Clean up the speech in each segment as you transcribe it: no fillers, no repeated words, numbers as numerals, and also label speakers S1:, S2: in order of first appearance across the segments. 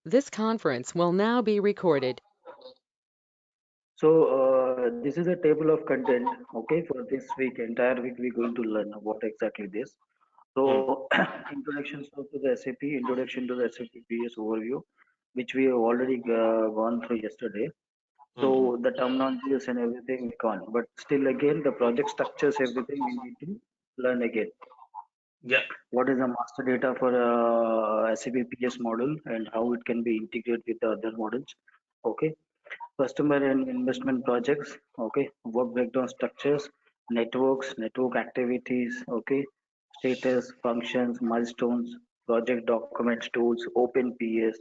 S1: This conference will now be recorded.
S2: So this is a table of content, okay, for this week, entire week we're going to learn about exactly this.
S3: Hmm.
S2: So introduction to the SAP, introduction to the SAP PS overview, which we have already gone through yesterday.
S3: Hmm.
S2: So the terminologies and everything we gone, but still again the project structures, everything we need to learn again.
S3: Yeah.
S2: What is the master data for SAP PS model and how it can be integrated with the other models. Okay, customer and investment projects, okay, work breakdown structures, networks, network activities, okay, status, functions, milestones, project documents, tools, open PS,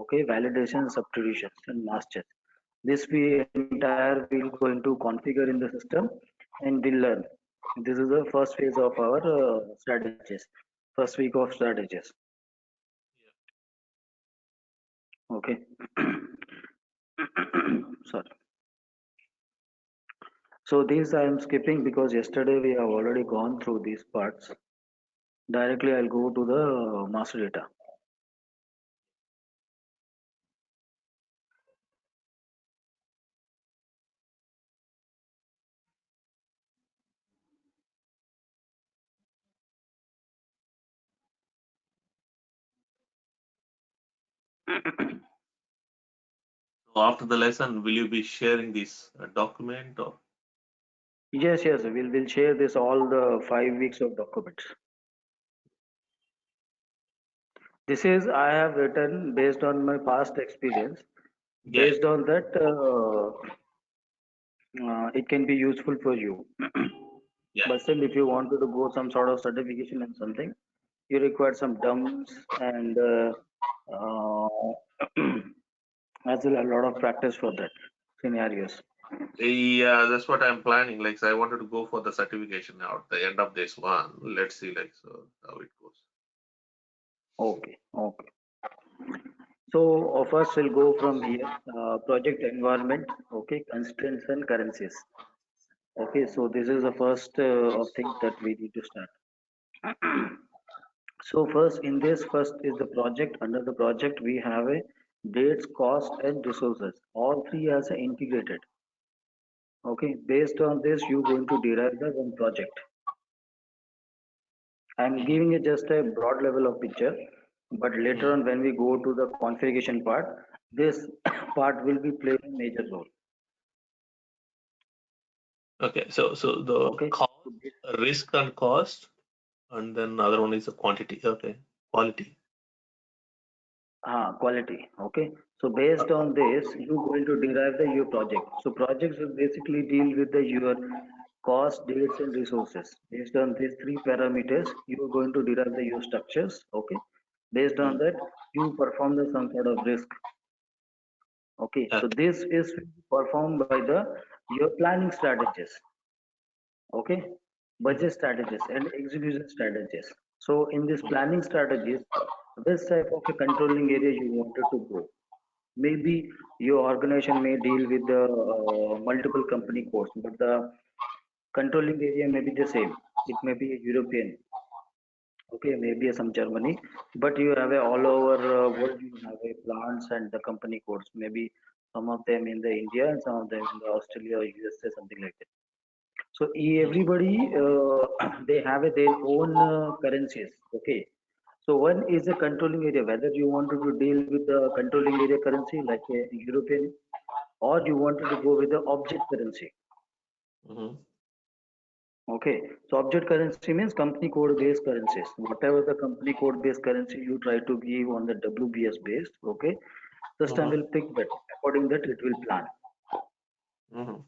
S2: okay, validation, substitutions, and masters. This we entire will going to configure in the system and we'll learn. This is the first phase of our strategies, first week of strategies. Okay. Sorry. So these I am skipping because yesterday we have already gone through these parts. Directly I'll go to the master data.
S3: So after the lesson, will you be sharing this document or?
S2: Yes, yes, we'll share this all the 5 weeks of documents. This is I have written based on my past experience.
S3: Yeah.
S2: Based on that, it can be useful for you.
S3: Yeah.
S2: But still, if you wanted to go some sort of certification and something, you require some terms and as well a lot of practice for that scenarios.
S3: Yeah, that's what I'm planning. Like, so I wanted to go for the certification at the end of this one. Let's see, like, so how it goes.
S2: Okay, okay. So first we'll go from here. Project environment, okay, constraints and currencies. Okay, so this is the first of things that we need to start. So first in this first is the project. Under the project we have a dates, cost and resources. All three as integrated. Okay, based on this you going to derive the one project. I'm
S3: Mhm.
S2: giving you just a broad level of picture, but later
S3: Mhm.
S2: on when we go to the configuration part, this part will be playing a major role.
S3: Okay, so the
S2: Okay.
S3: cost, risk and cost, and then other one is the quantity. Okay, quality.
S2: Quality. Okay. So based on this, you going to derive the your project. So projects will basically deal with the your cost, dates, and resources. Based on these three parameters, you are going to derive the your structures. Okay. Based on
S3: Mm.
S2: that, you perform the some sort of risk. Okay. So
S3: Okay.
S2: this is performed by the your planning strategies. Okay,
S3: Mhm.
S2: budget strategies and execution strategies. So in this planning strategies, this type of a controlling area you wanted to go. Maybe your organization may deal with the multiple company codes, but the controlling area may be the same. It may be a European, okay, maybe some Germany, but you have a all over world. You have a plants and the company codes. Maybe some of them in the India and some of them in the Australia or USA, something like that. So
S3: Mhm.
S2: everybody they have their own currencies. Okay. So one is a controlling area. Whether you wanted to deal with the controlling area currency like a European, or you wanted to go with the object currency.
S3: Mhm.
S2: Okay. So object currency means company code based currencies. Whatever the company code based currency you try to give on the WBS based. Okay. System
S3: Mhm.
S2: will pick that. According that it will plan.
S3: Mhm.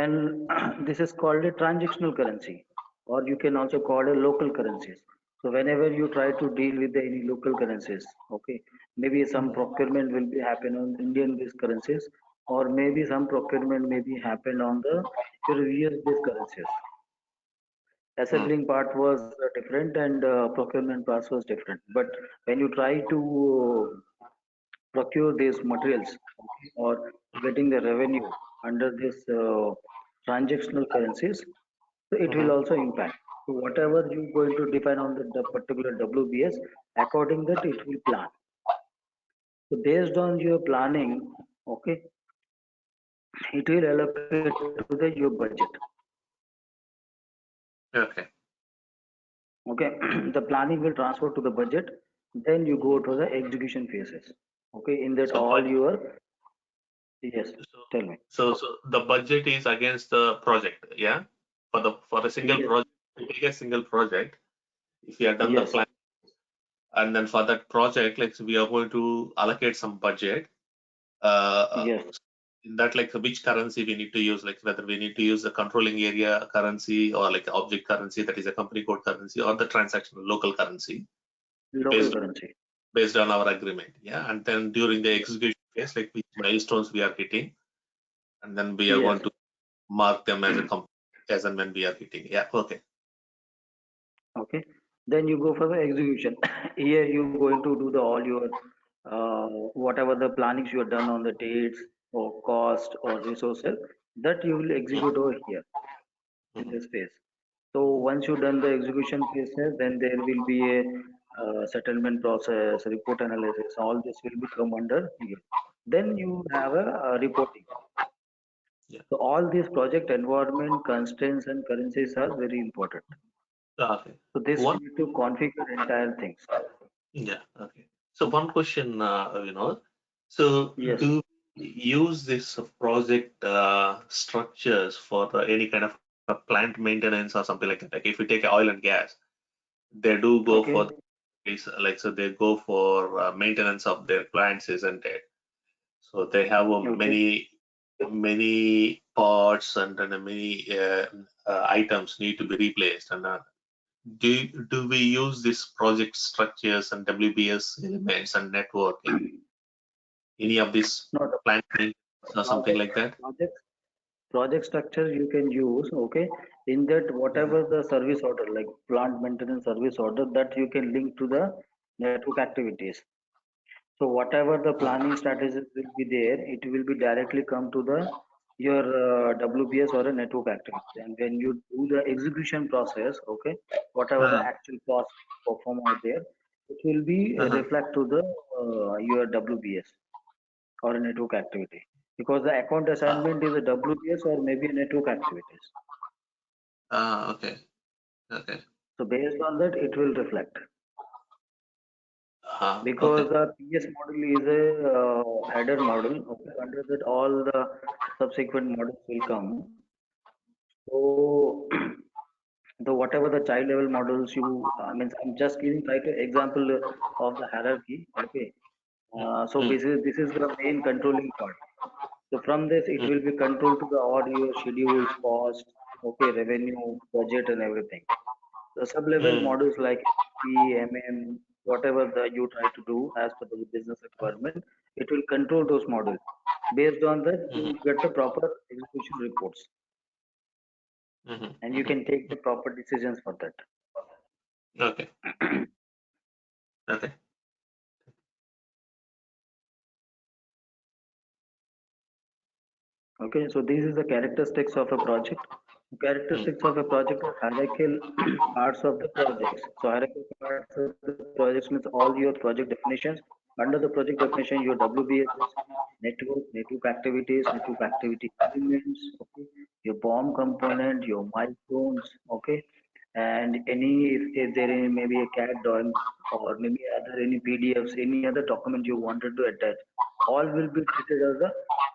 S2: And this is called a transactional currency, or you can also call it local currencies. So whenever you try to deal with any local currencies, okay, maybe some
S3: Mhm.
S2: procurement will be happen on Indian based currencies, or maybe some procurement may be happen on the your US based currencies.
S3: Mhm.
S2: Assembling part was different and procurement part was different, but when you try to procure these materials, okay, or getting the revenue under this transactional currencies, so it will
S3: Mhm.
S2: also impact. So whatever you going to define on the particular WBS, according that it will plan. So based on your planning, okay, it will allocate to the your budget.
S3: Okay.
S2: Okay, the planning will transfer to the budget. Then you go to the execution phases. Okay, in that
S3: So,
S2: all your, yes,
S3: so,
S2: tell me.
S3: so the budget is against the project, yeah? For a single
S2: Yes,
S3: project, you take a single project. If you have done the
S2: yes,
S3: plan, and then for that project, like we are going to allocate some budget.
S2: yes,
S3: In that, like which currency we need to use, like whether we need to use the controlling area currency or like object currency, that is a company code currency, or the transactional local currency
S2: local
S3: based
S2: currency.
S3: based on our agreement. Yeah, and then during the execution phase, like which milestones we are hitting, and then we are going
S2: Yes.
S3: to mark them as a as and when we are hitting. Yeah, okay.
S2: Okay. Then you go for the execution. Here you going to do the all your whatever the plannings you have done on the dates or cost or resources that you will execute over here in
S3: Mhm.
S2: this phase. So once you done the execution phases, then there will be a settlement process, report analysis. All this will be come under here. Then you have a, reporting.
S3: Yeah.
S2: So all these project environment constraints and currencies are very important.
S3: Okay.
S2: So this we
S3: One.
S2: need to configure entire things.
S3: Yeah. Okay. So one question, so
S2: Yes.
S3: do we use this project structures for any kind of a plant maintenance or something like that? Like if you take oil and gas, they do go
S2: Okay.
S3: for like so they go for maintenance of their plants, isn't it? So they have
S2: Okay.
S3: many parts and then many items need to be replaced. And do we use these project structures and WBS elements and networking? Any of these
S2: No, the
S3: plant maintenance or something
S2: project
S3: like that?
S2: project project structure you can use. Okay. In that
S3: Mhm.
S2: whatever the service order like plant maintenance service order that you can link to the network activities. So whatever the
S3: Mhm.
S2: planning strategies will be there, it will be directly come to the your WBS or a network activity. And when you do the execution process, okay, whatever the
S3: Uh,
S2: actual cost perform out there, it will be
S3: uh-huh.
S2: reflect to the your WBS or a network activity. Because the account
S3: Ah,
S2: assignment is a WBS or maybe a network activities.
S3: okay, okay.
S2: So based on that, it will reflect. Because
S3: Okay.
S2: the PS model is a header model. Okay, under that all the subsequent models will come. So the whatever the child level models you means I'm just giving try to example of the hierarchy. Okay, so
S3: Mm,
S2: this is the main controlling part. So from this it
S3: mm,
S2: will be controlled to the audio schedules, cost, okay, revenue, budget, and everything. The sub-level
S3: mm,
S2: models like P, MM, whatever the you try to do as per the business requirement, it will control those models. Based on that,
S3: mhm,
S2: you get the proper execution reports,
S3: mhm,
S2: and you
S3: mhm.
S2: can take the proper decisions for that.
S3: Okay, okay.
S2: Okay, so this is the characteristics of a project.
S3: Mm,
S2: Characteristics of a project are hierarchical parts of the projects. So hierarchical parts of the projects means all your project definitions. Under the project definition, your WBSS, network activities, network activity elements, okay, your BOM component, your milestones, okay, and any if there is maybe a CAD drawings or maybe other any PDFs, any other document you wanted to attach, all will be treated as the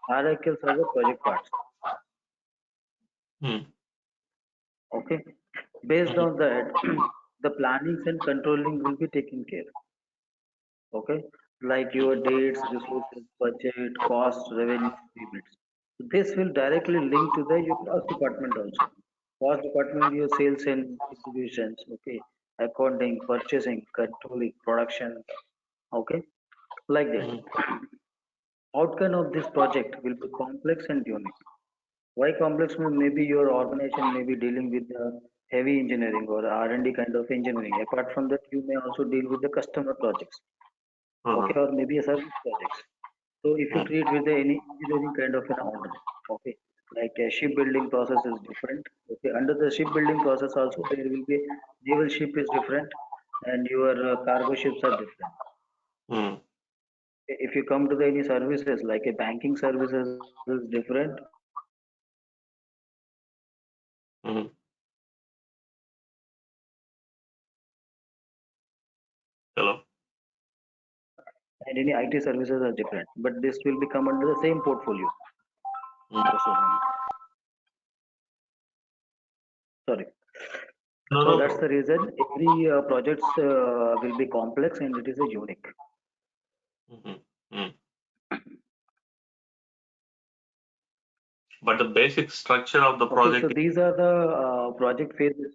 S2: hierarchical of the project parts.
S3: mm,
S2: Okay, based
S3: mhm,
S2: on that, the plannings and controlling will be taken care. Okay, like your
S3: mhm,
S2: dates, resources, budget, cost, revenue, payments. So this will directly link to the your cost department also. Cost department, your sales and executions. Okay, accounting, purchasing, controlling, production. Okay, like that.
S3: mhm,
S2: Outcome of this project will be complex and unique. Why complex means maybe your organization may be dealing with the heavy engineering or R&D kind of engineering. Apart from that, you may also deal with the customer projects,
S3: uh-huh,
S2: okay, or maybe a service projects. So if you
S3: mm,
S2: treat with the any engineering kind of an order, okay, like a shipbuilding process is different. Okay, under the shipbuilding process also there will be naval ship is different, and your cargo ships are different.
S3: mm,
S2: if you come to the any services like a banking services is different,
S3: Mm-hmm. Hello.
S2: and any IT services are different, but this will become under the same portfolio.
S3: Mm.
S2: S4HANA. Sorry.
S3: No,
S2: So
S3: no
S2: that's the
S3: problem.
S2: reason every projects will be complex and it is a unique.
S3: Mm-hmm. Mm. But the basic structure of the
S2: Okay, so
S3: project,
S2: these are the project phases.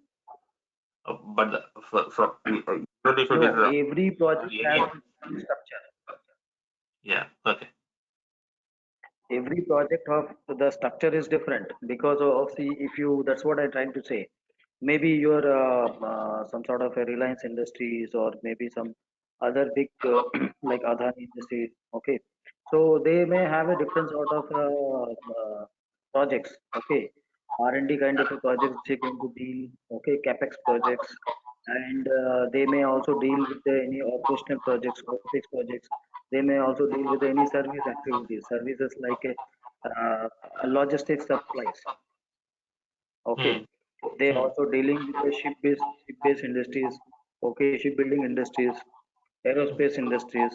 S3: but even if it is
S2: No, every project has
S3: any,
S2: some structure.
S3: yeah, okay.
S2: Every project of the structure is different because of the if you that's what I'm trying to say. Maybe you're some sort of a Reliance Industries or maybe some other big like Adani Industries. Okay, so they may have a different sort of projects. Okay, R&D kind of a projects they're going to deal. Okay, capex projects, and they may also deal with any operational projects, OPEX projects. They may also deal with any service activities, services like logistics supplies. Okay,
S3: Mm.
S2: they
S3: Mm.
S2: also dealing with the ship-based industries. Okay, shipbuilding industries, aerospace industries.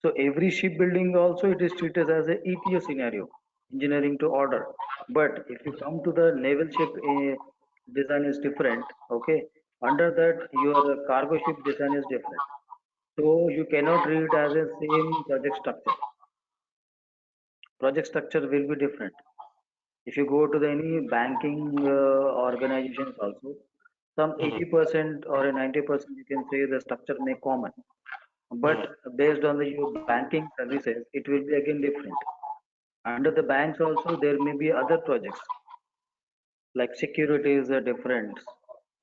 S2: So every shipbuilding also it is treated as a ETO scenario, engineering to order. But if you come to the naval ship, design is different. Okay, under that your cargo ship design is different. So you cannot read it as a same project structure. Project structure will be different. If you go to the any banking organizations also, some
S3: Mm.
S2: 80% or a 90% you can say the structure may common.
S3: Mm.
S2: But based on the your banking services, it will be again different. Under the banks also there may be other projects like security is a different.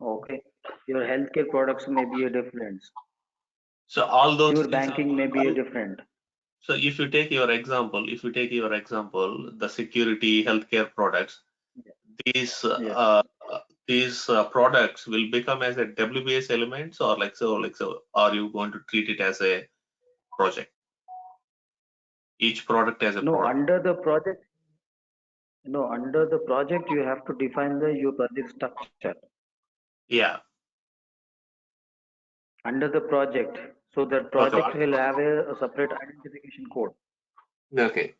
S2: Okay, your healthcare products may be a different.
S3: So all those
S2: Pure
S3: things are
S2: banking may be a
S3: all.
S2: different.
S3: So if you take your example, the security healthcare products, these
S2: Yes.
S3: products will become as a WBS elements, or like so, are you going to treat it as a project? Each product as a
S2: No,
S3: product.
S2: under the project, no, under the project you have to define the your project structure
S3: Yeah.
S2: under the project. So that
S3: Okay.
S2: project will have a separate identification code.
S3: Okay.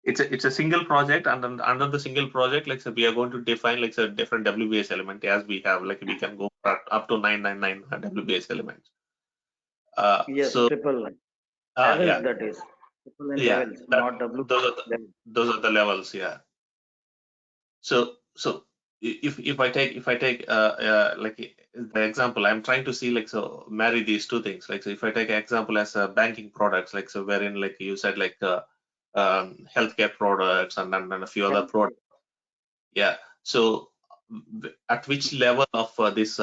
S3: It's a single project, and then under the single project, like so we are going to define like a different WBS element as we have, like we can go up to 999 WBS elements.
S2: Yes,
S3: So
S2: triple line.
S3: yeah,
S2: Levels that is. Triple line
S3: yeah,
S2: levels,
S3: that
S2: not W
S3: those are
S2: level.
S3: the levels. Yeah. So if I take like the example, I'm trying to see like so marry these two things. Like so if I take example as banking products, like so wherein like you said like healthcare products and a few other products. Yeah. So at which level of this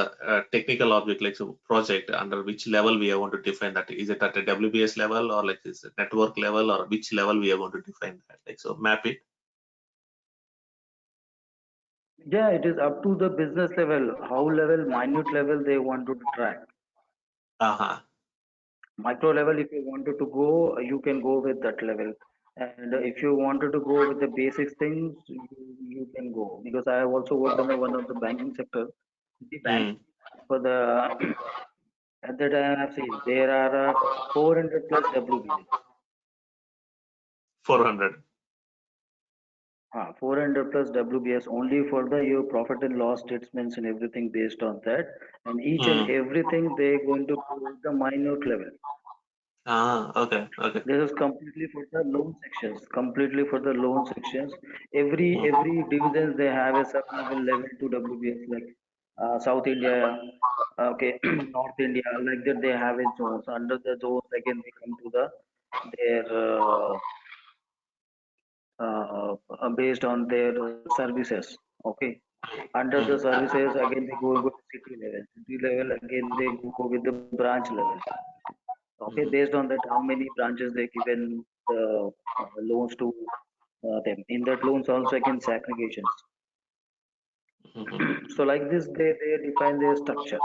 S3: technical object like so project, under which level we are going to define that? Is it at a WBS level, or like is it network level, or which level we are going to define that? Like so map it.
S2: Yeah, it is up to the business level, how level, minute level they wanted to track.
S3: Uh-huh.
S2: Micro level, if you wanted to go, you can go with that level. And if you wanted to go with the basic things, you can go. Because I have also worked on the one of the banking sector. The bank
S3: Mm.
S2: for the at the time I've seen there are 400 plus WBS.
S3: 400.
S2: 400 plus WBS only for the your profit and loss statements and everything based on that. And each and
S3: Mm.
S2: everything they're going to go with the minute level.
S3: Ah, okay, okay.
S2: This is completely for the loan sections. Completely for the loan sections. Every
S3: Mm.
S2: every divisions they have a level to WBS like South India, okay, North India like that they have a zones. Under the zones again they come to the their based on their services. Okay, under the
S3: Mm.
S2: services again they go with city level. City level again they go with the branch level. Okay,
S3: Mm.
S2: based on that how many branches they given the loans to them. In that loans also again segregations.
S3: Mm.
S2: So like this they define their structure.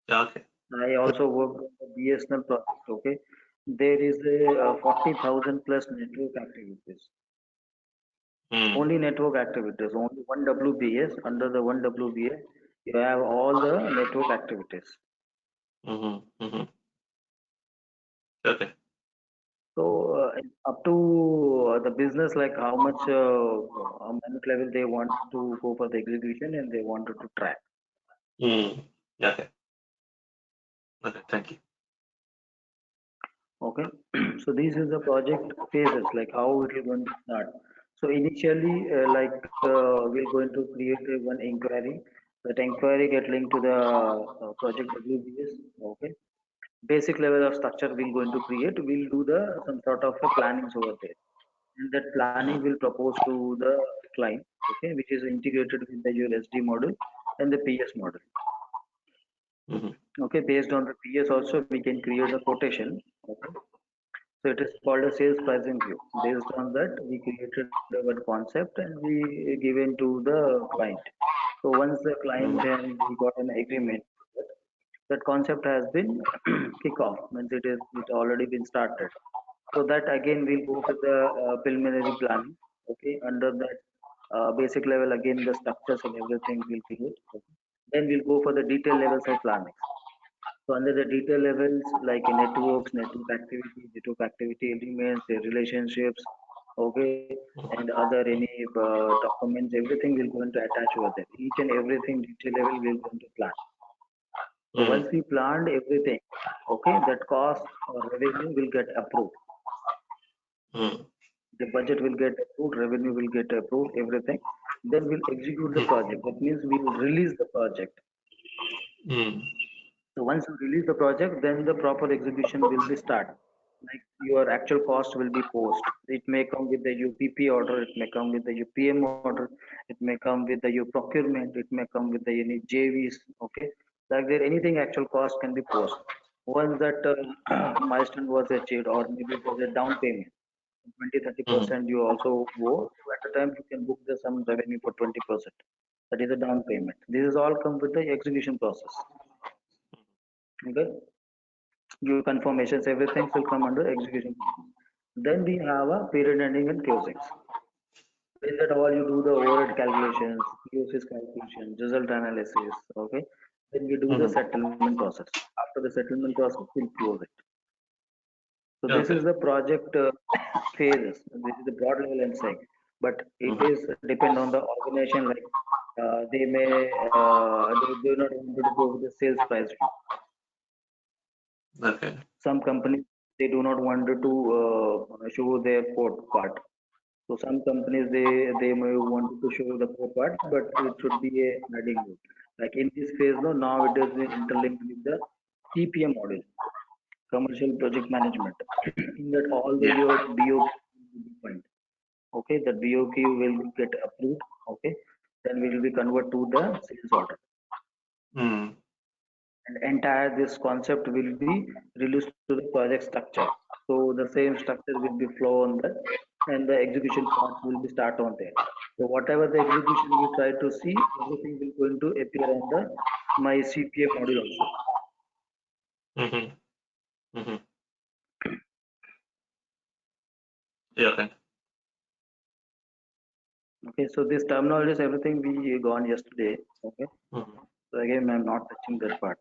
S3: Yeah, okay.
S2: I also worked on the BSNL project. Okay, there is a 40,000 plus network activities.
S3: Mm,
S2: Only network activities, only one WBS. Under the one WBS, you have all the network activities.
S3: mm-hmm, mm-hmm. Okay.
S2: So up to the business, like how much level they want to go for the execution and they wanted to track.
S3: Mm, okay. Okay. Thank you.
S2: Okay, so this is the project phases, like how it is going to start. So initially, we're going to create one inquiry. That inquiry get linked to the project WBS. Okay, basic level of structure we're going to create. We'll do the some sort of a plannings over there, and that planning
S3: Mm,
S2: will propose to the client. Okay, which is integrated with the your SD model and the PS model.
S3: mm-hmm,
S2: Okay, based on the PS also we can create the quotation. Okay, so it is called a sales pricing view. Based on that, we created our concept and we given to the client. So once the client
S3: mm,
S2: and we got an agreement, that concept has been kick off. Means it already been started. So that again we'll go for the preliminary planning. Okay, under that basic level again the structures and everything will create. Okay. Then we'll go for the detailed levels of planning. So under the detail levels like networks, network activity elements, their relationships, okay, and other any documents, everything will going to attach over there. Each and everything detail level we're going to plan. So
S3: mm,
S2: once we planned everything, okay, that cost or revenue will get approved.
S3: mm,
S2: The budget will get approved, revenue will get approved, everything. Then we'll execute the
S3: mm,
S2: project. That means we will release the project.
S3: mm,
S2: So once you release the project, then the proper execution will be start. Like your actual cost will be post. It may come with the UPP order, it may come with the UPM order, it may come with the your procurement, it may come with the any JVs. Okay, like there anything actual cost can be post. Once that milestone was achieved, or maybe there's a down payment, 20 30%
S3: mm,
S2: you also go. So at the time you can book the some revenue for 20%. That is a down payment. This is all come with the execution process. Okay, your confirmations, everything will come under execution. Then we have a period ending and closings. So in that all you do the overhead calculations, POCs calculation, result analysis. Okay, then we do the
S3: mm.
S2: settlement process. After the settlement process, we'll close it. So this is
S3: Okay.
S2: the project phases. This is the broad level I'm saying, but it
S3: Mm-hmm.
S2: is depend on the organization. Like they do not want to go with the sales price view.
S3: Okay.
S2: Some companies they do not want to show their port part. So some companies they may want to show the port part, but it should be a adding mode. Like in this phase, no, now it is been interlinked with the CPM model, commercial project management. In that all the
S3: Yeah.
S2: your BOQ will be defined. Okay, the BOQ will get approved. Okay, then will be convert to the sales order,
S3: Mm,
S2: and entire this concept will be released to the project structure. So the same structure will be flow on that, and the execution part will be start on there. So whatever the execution we try to see, everything will going to appear on the my CPA module also.
S3: mm-hmm, mm-hmm. Yeah. Okay.
S2: Okay, so this terminology is everything we gone yesterday. Okay,
S3: Mm-hmm.
S2: so again I'm not touching that part.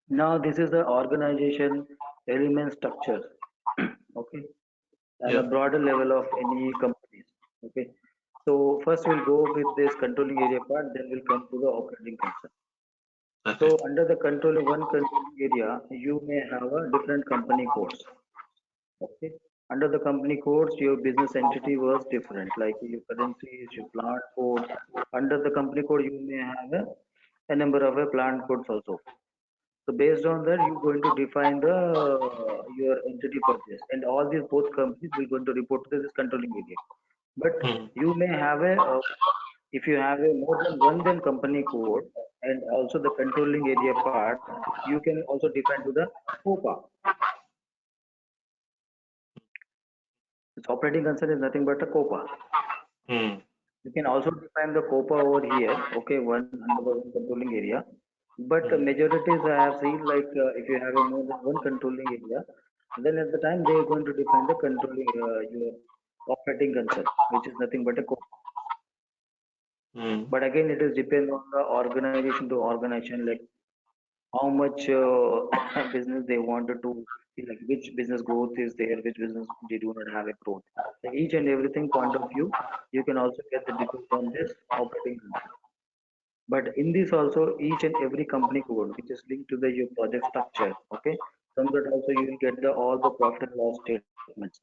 S2: Now this is the organization element structure. Okay, and a
S3: Yeah.
S2: broader level of any companies. Okay, so first we'll go with this controlling area part, then we'll come to the operating concern.
S3: Okay.
S2: So under the controlling one controlling area, you may have a different company codes. Okay, under the company codes, your business entity was different, like your currencies, your plant codes. Under the company code, you may have a number of plant codes also. So based on that, you're going to define the your entity purchase, and all these both companies will going to report to this controlling area. But
S3: Mm,
S2: you may have a if you have a more than one then company code and also the controlling area part, you can also define to the COPA. Its operating concern is nothing but a COPA.
S3: mm,
S2: You can also define the COPA over here. Okay, one under the one controlling area. But
S3: Mm.
S2: majorities I have seen like if you have a more than one controlling area, then at the time they are going to define the controlling your operating concern, which is nothing but a code.
S3: Mm.
S2: But again, it is depend on the organization to organization, like how much business they wanted to, like which business growth is there, which business they do not have a growth. So each and everything point of view, you can also get the details on this operating concern. But in this also, each and every company code which is linked to the your project structure, okay, from that also you will get the all the profit and loss statements.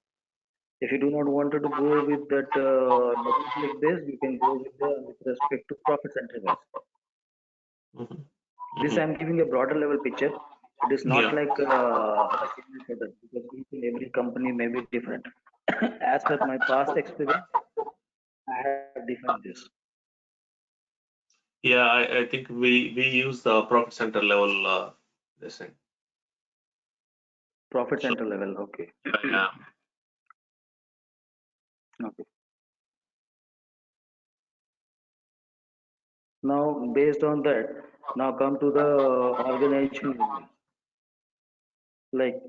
S2: If you do not wanted to go with that double click base, you can go with the with respect to profit center base.
S3: Mhm.
S2: This
S3: Mhm.
S2: I am giving a broader level picture. It is not
S3: Yeah.
S2: like similar for that because each and every company may be different. As per my past experience, I have defined this
S3: Yeah, I think we use the profit center level this thing.
S2: profit
S3: So
S2: center level. Okay,
S3: yeah.
S2: okay. Now based on that, now come to the organization element. Like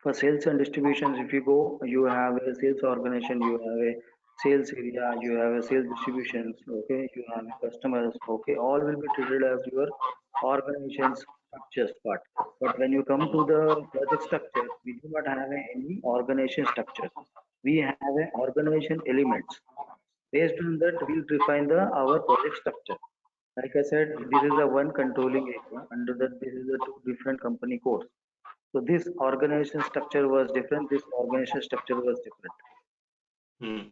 S2: for sales and distributions, if you go, you have a sales organization, you have a sales area, you have a sales distributions, okay, you have customers, okay, all will be treated as your organization's structures part. But when you come to the project structure, we do not have any organization structure. We have a organization elements. Based on that, we'll define the our project structure. Like I said, this is the one controlling area. Under that, this is the two different company codes. So this organization structure was different. This organization structure was different.
S3: Mm.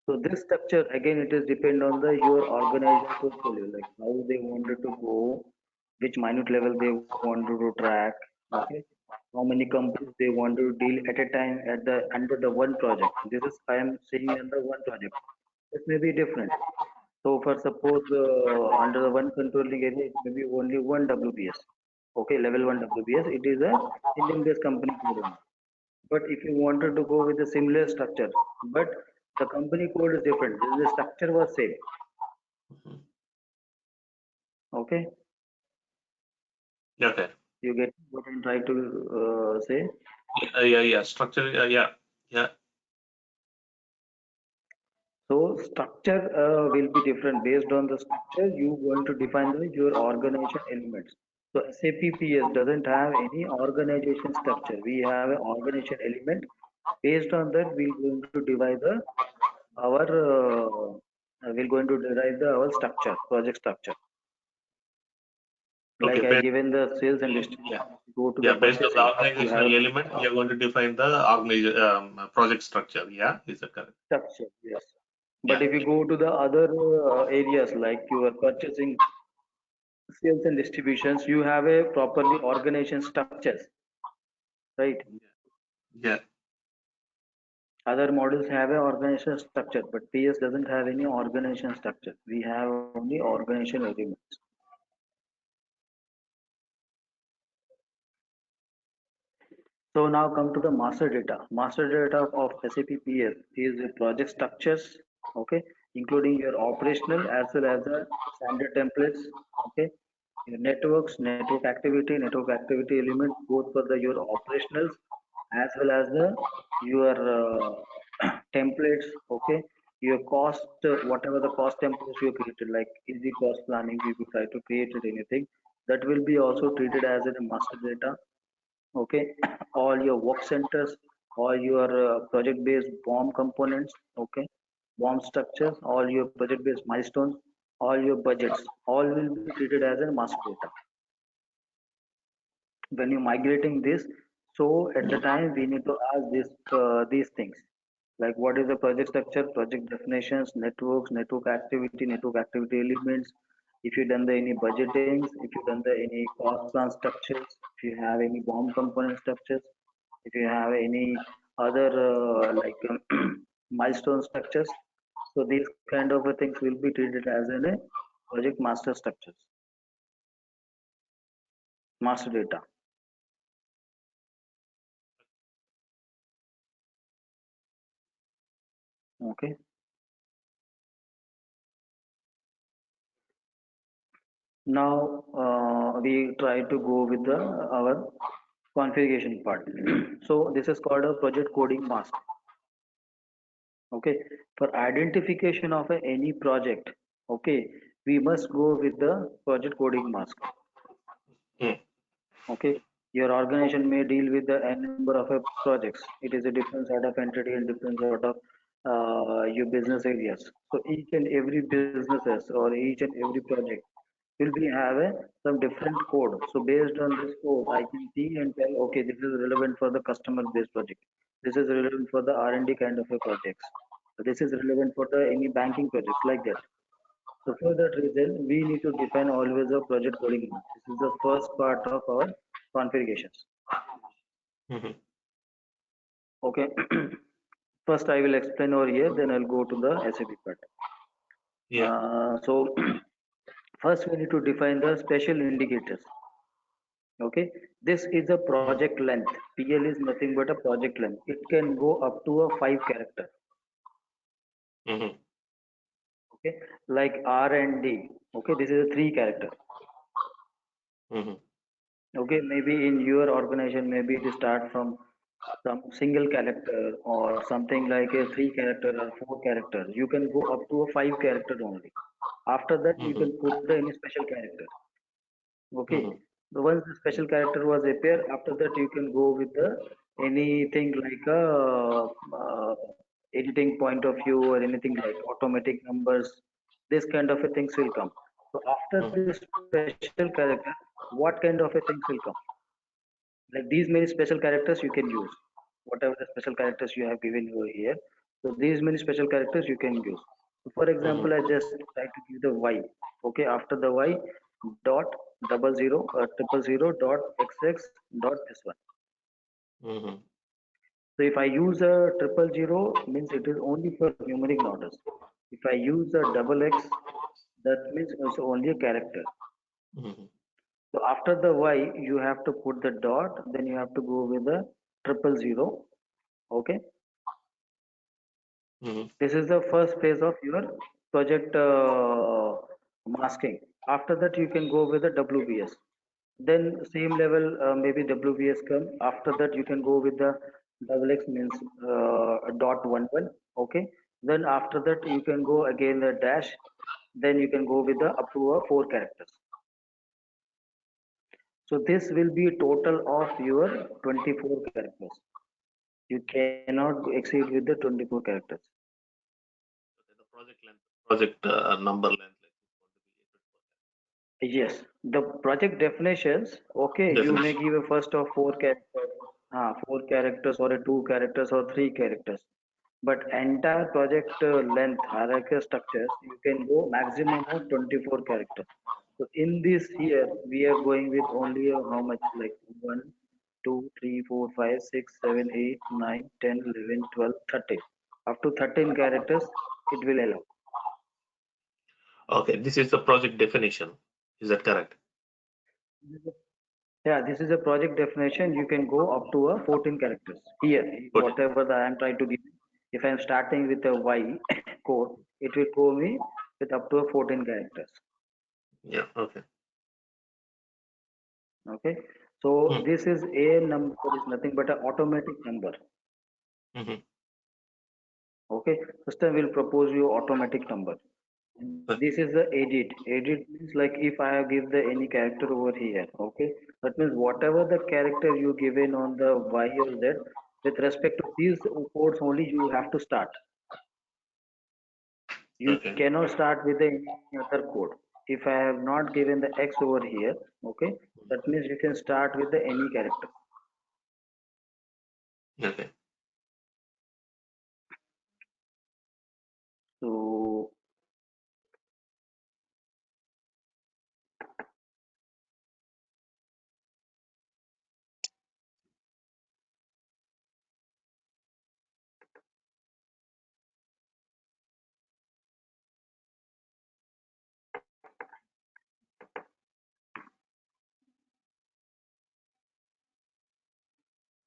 S2: So this structure again, it is depend on the your organization portfolio, like how they wanted to go, which minute level they wanted to track. Okay, how many companies they want to deal at a time at the under the one project. This is I am saying under one project. It may be different. So for suppose under the one controlling area, it may be only one WBS. Okay, level one WBS. It is a Indian-based company code only. But if you wanted to go with a similar structure, but the company code is different, the structure was same.
S3: Mhm.
S2: Okay,
S3: Okay.
S2: you get what I'm trying to say.
S3: Yeah. Structure. Yeah. Yeah.
S2: So structure will be different based on the structure. You going to define your organization elements. So SAP PS doesn't have any organization structure. We have an organization element. Based on that, we're going to divide the our we're going to derive the our structure, project structure.
S3: Okay.
S2: Like I given the sales and distribution. Go to the
S3: Yeah. Based on the
S2: purchasing. You have
S3: organizational
S2: a
S3: element, you're going to define the project structure. Yeah. Is that correct?
S2: structure, yes. But
S3: Yeah.
S2: if you go to the other areas like your purchasing, sales and distributions, you have a properly organization structures, right?
S3: Yeah.
S2: Other models have a organization structure, but PS doesn't have any organization structure. We have only organization elements. So now come to the master data. Master data of SAP PS is the project structures, okay, including your operational as well as the standard templates, okay, your network activity element, both for the your operationals as well as the your templates, okay, your cost, whatever the cost templates you created, like easy cost planning, if you try to create it anything, that will be also treated as a master data. Okay, all your work centers, all your project based bomb components, okay, bomb structures, all your project based milestones, all your budgets, all will be treated as a master data when you're migrating this. So at the time we need to ask this these things, like what is the project structure, project definitions, networks, network activity, network activity elements, if you done the any budgetings, if you done the any cost plan structures, if you have any bomb component structures, if you have any other milestone structures. So these kind of things will be treated as a project master structures, master data. Okay. Now we try to go with the our configuration part. So this is called a project coding mask. Okay, for identification of any project, okay, we must go with the project coding mask.
S3: Mm.
S2: Okay, your organization may deal with the n number of projects. It is a different sort of entity and different sort of your business areas. So each and every businesses or each and every project will be have a some different code. So based on this code, I can see and tell, okay, this is relevant for the customer based project. This is relevant for the R&D kind of a projects. This is relevant for the any banking projects like that. So for that reason, we need to define always a project coding model. This is the first part of our configurations.
S3: Mhm.
S2: Okay. First, I will explain over here, then I'll go to the SAP part.
S3: Yeah.
S2: So first we need to define the special indicators. Okay. This is a
S3: Mm.
S2: project length. PL is nothing but a project length. It can go up to a 5 character.
S3: Mhm.
S2: Okay. Like R and D. Okay. This is a 3 character.
S3: Mhm.
S2: Okay. Maybe in your organization, maybe it start from some single character or something like a 3 character or 4 character. You can go up to a 5 character only. After that, you
S3: Mhm.
S2: can put the any special character. Okay.
S3: Mhm.
S2: So once the special character was appear, after that you can go with the anything like a editing point of view or anything like automatic numbers. This kind of a things will come. So after
S3: Mhm.
S2: this special character, what kind of a things will come? Like these many special characters you can use whatever the special characters you have given over here. So these many special characters you can use. So for
S3: Mhm.
S2: example, I just try to give the y. Okay, after the y, dot double zero triple zero dot xx dot this one.
S3: Mhm.
S2: So if I use a triple zero, means it is only for numeric numbers. If I use a double x, that means it's only a character.
S3: Mhm.
S2: So after the y, you have to put the dot, then you have to go with the triple zero. Okay,
S3: Mhm.
S2: this is the first phase of your project masking. After that, you can go with the WBS. Then same level, maybe WBS come. After that, you can go with the double X means dot 11. Okay. Then after that, you can go again the dash. Then you can go with the up to 4 characters. So this will be a total of your 24 characters. You cannot exceed with the 24 characters.
S3: Okay, the project length, project number length, like
S2: Yes, the project definitions, okay, you may
S3: definition.
S2: give a first of 4 characters, 4 characters or a 2 characters or 3 characters. But entire project length hierarchical structures, you can go maximum of 24 characters. So in this here, we are going with only how much like 1, 2, 3, 4, 5, 6, 7, 8, 9, 10, 11, 12, 13. Up to 13 characters, it will allow.
S3: Okay, this is the project definition. Is that correct?
S2: Yeah, this is a project definition. You can go up to a 14 characters. Here,
S3: Put it.
S2: whatever I am trying to give, if I am starting with a Y code, it will go me with up to a 14 characters.
S3: Yeah. Okay.
S2: Okay. So
S3: Mm.
S2: this is a number is nothing but an automatic number.
S3: Mhm.
S2: Okay. System will propose you automatic number.
S3: Uh,
S2: This is the edit. Edit means like if I have give the any character over here. Okay. That means whatever the character you given on the Y or Z, with respect to these codes only you have to start. You
S3: Okay.
S2: cannot start with any other code. If I have not given the X over here, okay, that means you can start with the any character.
S3: Okay.
S2: So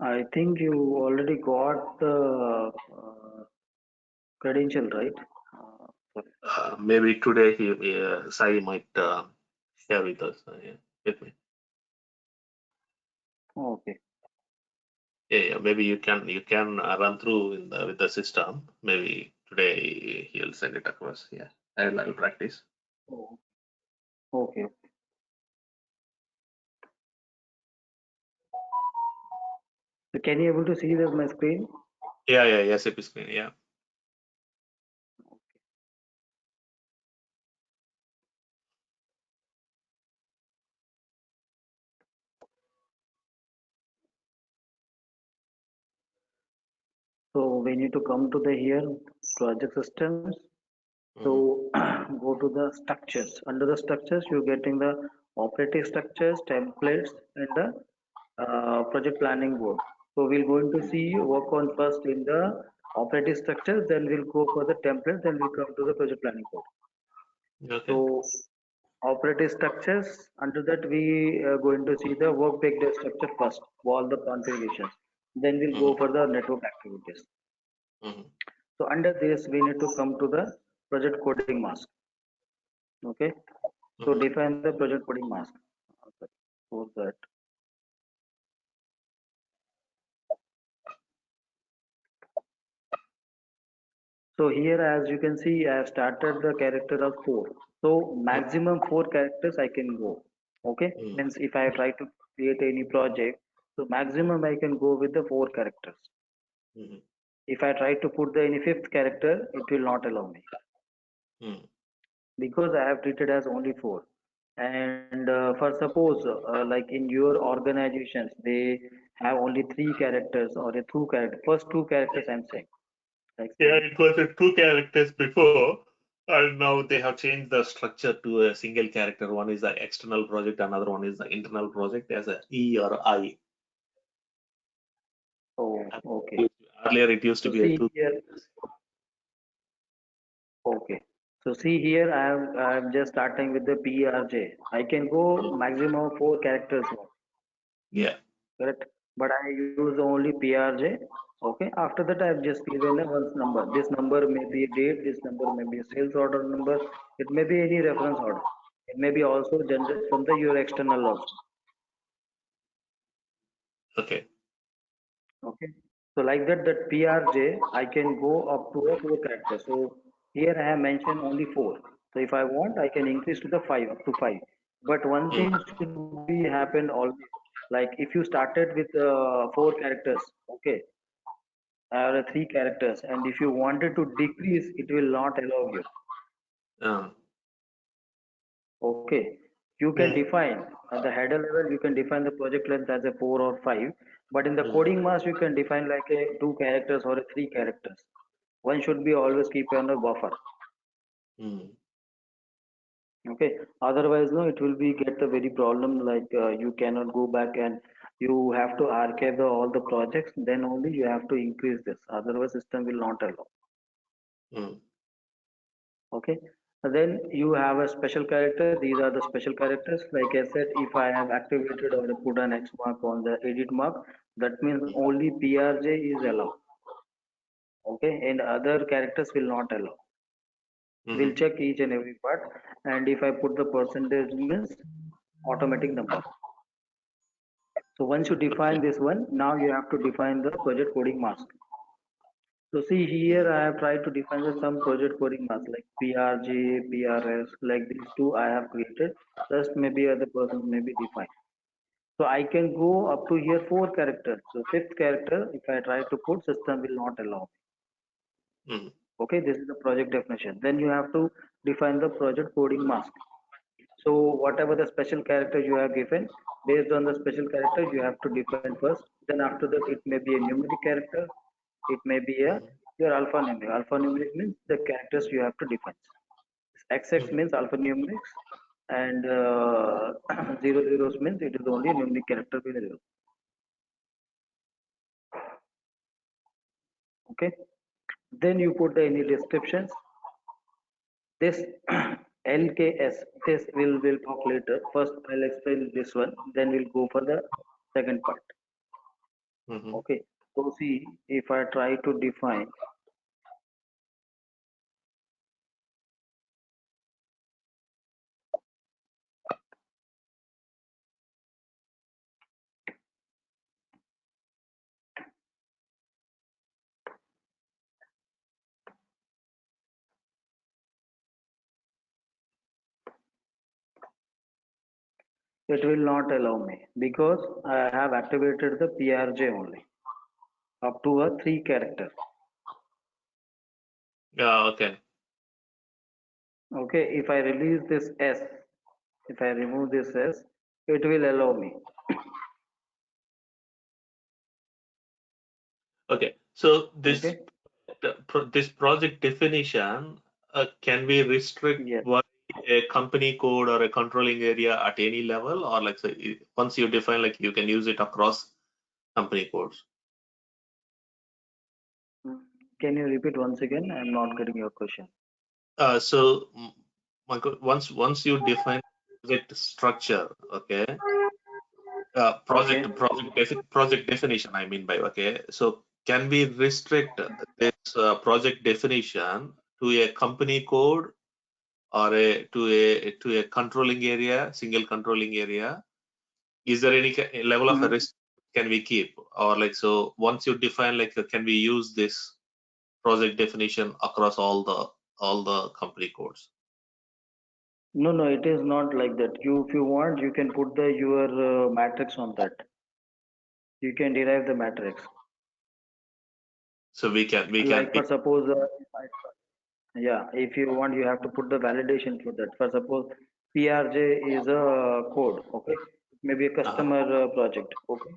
S2: I think you already got the credential, right? Sorry.
S3: Maybe today Sai might share with us. Yeah, with me.
S2: Okay.
S3: Yeah. Maybe you can run through with the system. Maybe today he'll send it across. Yeah, I'll practice.
S2: Oh, okay. So can you able to see this my screen?
S3: Yeah. SAP screen. Yeah.
S2: So we need to come to the here project systems.
S3: Mm-hmm.
S2: So go to the structures. Under the structures, you're getting the operating structures, templates, and the project planning board. So we're going to see work on first in the operating structure, then we'll go for the template, then we'll come to the project planning board.
S3: Okay.
S2: So operating structures, under that we are going to see the work breakdown structure first, all the configurations. Then we'll go
S3: Mm-hmm.
S2: for the network activities.
S3: Mm-hmm.
S2: So under this, we need to come to the project coding mask. Okay. So
S3: Mm-hmm.
S2: define the project coding mask. Okay. For that. So here, as you can see, I have started the character of four. So maximum four characters I can go. Okay.
S3: Mm-hmm.
S2: Means if I try to create any project, so maximum I can go with the four characters.
S3: Mm-hmm.
S2: If I try to put the any fifth character, it will not allow me
S3: Mm-hmm.
S2: because I have treated as only four. And for suppose like in your organizations, they have only three characters or a two character. First two characters I'm saying.
S3: Yeah,
S2: Explain.
S3: it was a two characters before, and now they have changed the structure to a single character. One is the external project, another one is the internal project as a E or I.
S2: Oh, okay.
S3: Earlier, it used to
S2: So
S3: be a
S2: see
S3: two
S2: here.
S3: characters.
S2: Okay. So see here, I'm just starting with the PRJ. I can go maximum of four characters,
S3: Yeah.
S2: correct? But I use only PRJ. Okay. After that, I've just given a once number. This number may be a date. This number may be a sales order number. It may be any reference order. It may be also generated from the your external also.
S3: Okay.
S2: Okay. So like that, that PRJ, I can go up to a four characters. So here I have mentioned only four. So if I want, I can increase to the five, up to five. But one
S3: Mm.
S2: thing should be happened always. Like if you started with four characters, okay, or three characters, and if you wanted to decrease, it will not allow you.
S3: Uh,
S2: Okay. You can
S3: mm.
S2: define at the header level, you can define the project length as a four or five. But in the
S3: Mm.
S2: coding mask, you can define like a two characters or a three characters. One should be always keep on a buffer.
S3: Mm.
S2: Okay, otherwise no, it will be get the very problem like you cannot go back and you have to archive all the projects, then only you have to increase this, otherwise system will not allow.
S3: Mm.
S2: Okay, and then you have a special character. These are the special characters. Like I said, if I have activated or put an X mark on the edit mark, that means only PRJ is allowed. Okay, and other characters will not allow. We'll
S3: Mm.
S2: check each and every part, and if I put the percentage means automatic number. So once you define
S3: Okay.
S2: this one, now you have to define the project coding mask. So see here,
S3: Mm.
S2: I have tried to define some project coding mask like PRJ, PRS, like these two I have created. Rest maybe other persons may be defined. So I can go up to here four characters. So fifth character, if I try to put, system will not allow.
S3: Mm.
S2: Okay, this is the project definition. Then you have to define the project coding mask. So whatever the special character you have given, based on the special character, you have to define first. Then after that, it may be a numeric character. It may be a
S3: Mm.
S2: your alphanumeric. Alphanumeric means the characters you have to define. XX
S3: Mm.
S2: means alphanumerics, and zero zeros means it is only a numeric character with zero. Okay. Then you put the any descriptions. This LKS, this will talk later. First, I'll explain this one. Then we'll go for the second part.
S3: Mm.
S2: Okay. So see, if I try to define, It will not allow me because I have activated the PRJ only up to a 3 character.
S3: Yeah, okay.
S2: Okay, if I release this S, if I remove this S, it will allow me.
S3: Okay. So
S2: Okay,
S3: this project definition, can we restrict
S2: yes.
S3: what a company code or a controlling area at any level, or like say, once you define, like you can use it across company codes?
S2: Can you repeat once again? I'm not getting your question.
S3: So, Michael, once you define project structure, okay,
S2: Okay.
S3: project definition, I mean by, okay. So can we restrict this project definition to a company code or to a controlling area, single controlling area? Is there any level of a
S2: Mhm.
S3: risk can we keep, or like, so once you define, like, can we use this project definition across all the company codes?
S2: No, no, it is not like that. You, if you want, you can put the your matrix on that. You can derive the matrix.
S3: So we can
S2: Like for suppose, yeah, if you want, you have to put the validation for that. For suppose PRJ is a code, okay? Maybe a
S3: uh,
S2: customer project, okay?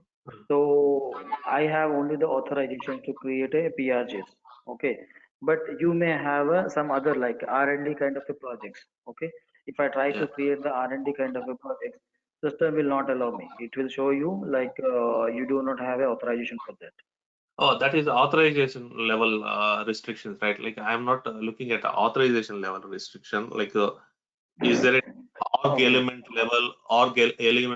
S2: So I have only the authorization to create a PRJs, okay? But you may have some other like R&D kind of a projects, okay? If I try
S3: yeah.
S2: to create the R&D kind of a project, system will not allow me. It will show you like you do not have a authorization for that.
S3: Oh, that is authorization level restrictions, right? Like, I'm not looking at authorization level restriction. Like, is there an org
S2: Okay.
S3: element level,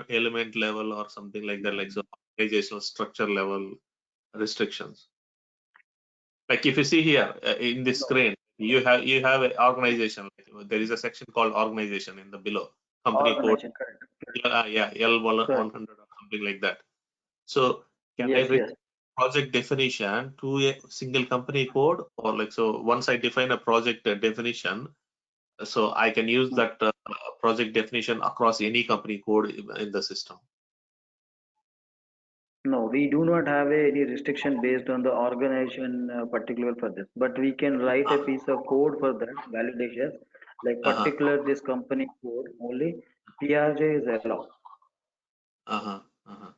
S3: element level, or something like that? Like, so organizational structure level restrictions. Like, if you see here in this
S2: No.
S3: screen, you have an organization. Like, there is a section called organization in the below company code.
S2: Organization, correct.
S3: Yeah,
S2: Correct.
S3: L100 or something like that. So can I
S2: Yes,
S3: restrict
S2: yes.
S3: project definition to a single company code, or like, so once I define a project definition, so I can use that project definition across any company code in the system?
S2: No, we do not have any restriction based on the organization particular for this, but we can write a piece of code for that validation, like
S3: Uh-huh.
S2: particular this company code only PRJ is allowed.
S3: Uh-huh. Uh-huh.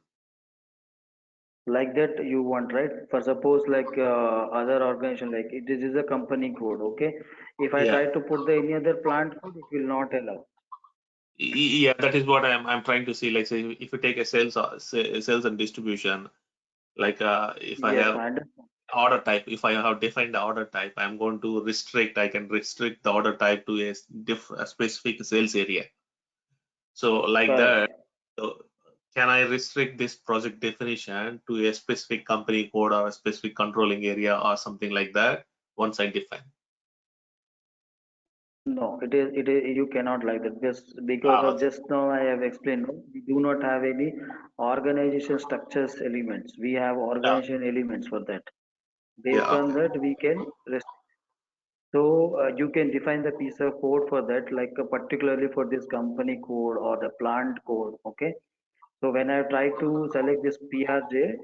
S2: Like that you want, right? For suppose like other organization, like this is a company code, okay? If I
S3: Yeah.
S2: try to put the any other plant code, it will not allow.
S3: Yeah, that is what I'm trying to see. Like, say, if you take a sales and distribution, like, if I
S2: Yes,
S3: have
S2: I understand.
S3: order type, if I have defined the order type, I'm going to restrict. I can restrict the order type to a specific sales area. So like that,
S2: Correct.
S3: so can I restrict this project definition to a specific company code or a specific controlling area or something like that once I define?
S2: No, it is you cannot like that because
S3: Ah,
S2: of
S3: okay.
S2: just now I have explained. No, we do not have any organization structures elements. We have
S3: Yeah,
S2: organization elements for that.
S3: yeah,
S2: Based on
S3: okay.
S2: that, we can so you can define the piece of code for that, like particularly for this company code or the plant code. Okay. So when I try to select this PRJ,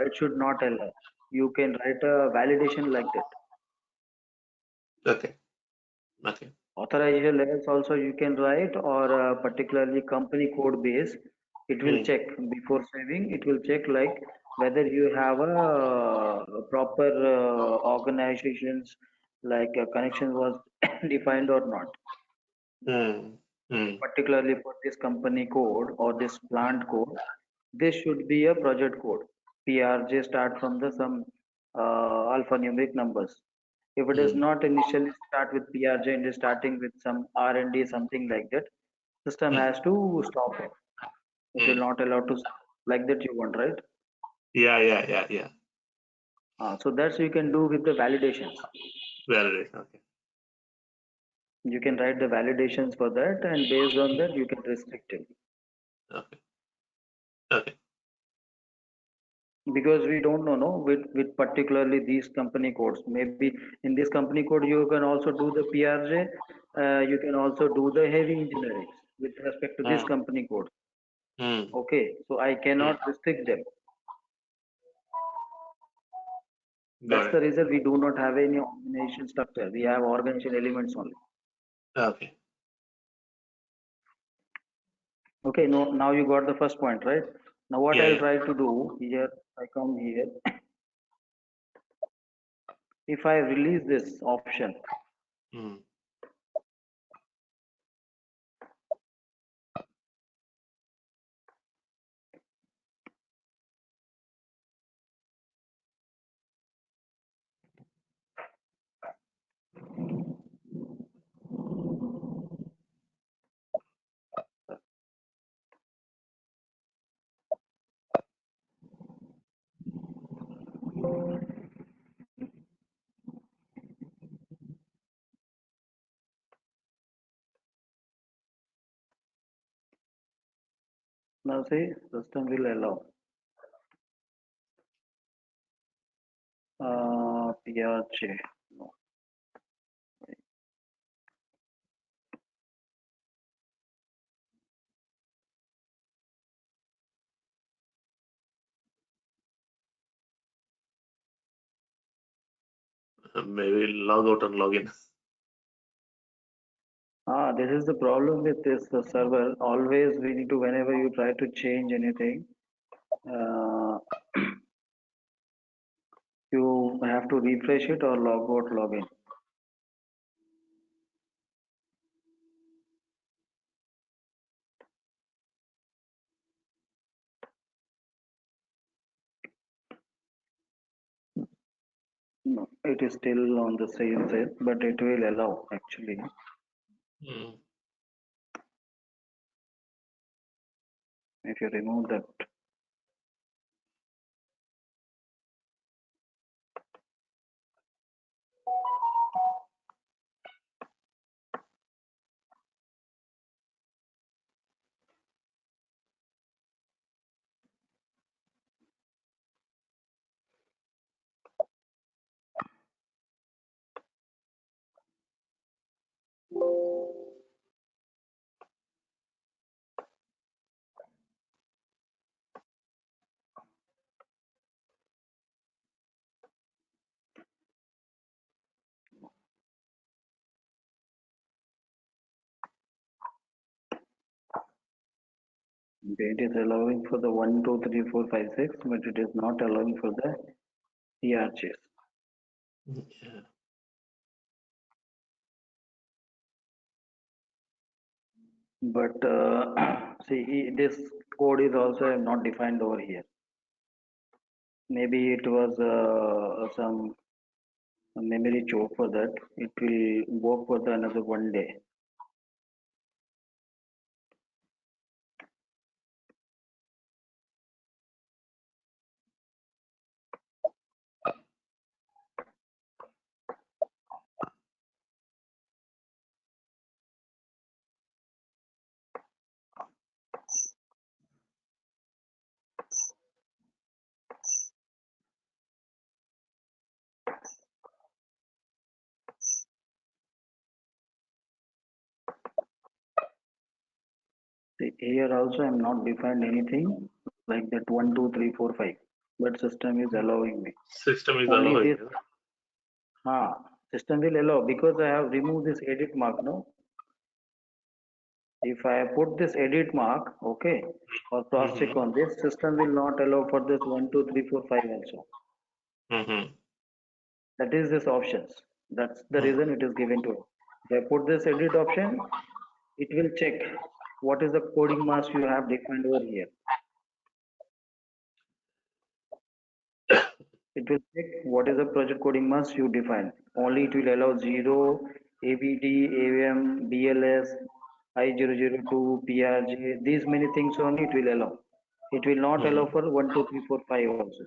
S2: it should not allow. You can write a validation like that.
S3: Okay. Okay.
S2: Authorization levels also you can write or particularly company code base. It will
S3: Hmm.
S2: check before saving. It will check like whether you have a proper organizations like a connection was defined or not.
S3: Hmm. Hmm.
S2: Particularly for this company code or this plant code, this should be a project code. PRJ start from the some alphanumeric numbers. If it does
S3: Hmm.
S2: not initially start with PRJ and is starting with some R&D something like that, system
S3: Hmm.
S2: has to stop it. It will
S3: Hmm.
S2: not allow to like that you want, right?
S3: Yeah, yeah, yeah, yeah.
S2: So that's you can do with the validations.
S3: Validation. Okay.
S2: You can write the validations for that, and based on that you can restrict it.
S3: Okay. Okay.
S2: Because we don't know no with particularly these company codes, maybe in this company code you can also do the PRJ, you can also do the heavy engineering with respect to this
S3: Hmm.
S2: company code. Okay, so I cannot restrict them. That's
S3: Got
S2: the
S3: it.
S2: reason we do not have any organization structure. We have organization elements only.
S3: Okay.
S2: Okay, no, now you got the first point, right? Now what
S3: Yeah,
S2: I'll
S3: yeah.
S2: try to do here, I come here. If I release this option,
S3: Mm.
S2: now see, system will allow. PRJ. No.
S3: Maybe log out and log in.
S2: This is the problem with this server. Always we need to, whenever you try to change anything, uh, you have to refresh it or log out, log in. No, it is still on the same set, but it will allow actually.
S3: Mm.
S2: If you remove that, it is allowing for the 1, 2, 3, 4, 5, 6, but it is not allowing for the PRJs.
S3: Yeah.
S2: But see, this code is also not defined over here. Maybe it was some memory choke for that. It will work for the another 1 day. See, here also I'm not defined anything like that 1, 2, 3, 4, 5. But system is allowing me.
S3: System is
S2: Only
S3: allowing
S2: this,
S3: you.
S2: system will allow because I have removed this edit mark. No, if I put this edit mark, okay, or cross check
S3: Mm-hmm.
S2: on this, system will not allow for this 1, 2, 3, 4, 5 also.
S3: Mm-hmm.
S2: That is this options. That's the reason
S3: Mm-hmm.
S2: it is given to it. If I put this edit option, it will check what is the coding mask you have defined over here. It will check what is the project coding mask you define. Only it will allow 0, ABD, AVM, BLS, I002, PRJ, these many things only it will allow. It will not allow
S3: Mm-hmm.
S2: for 1, 2, 3, 4, 5 also.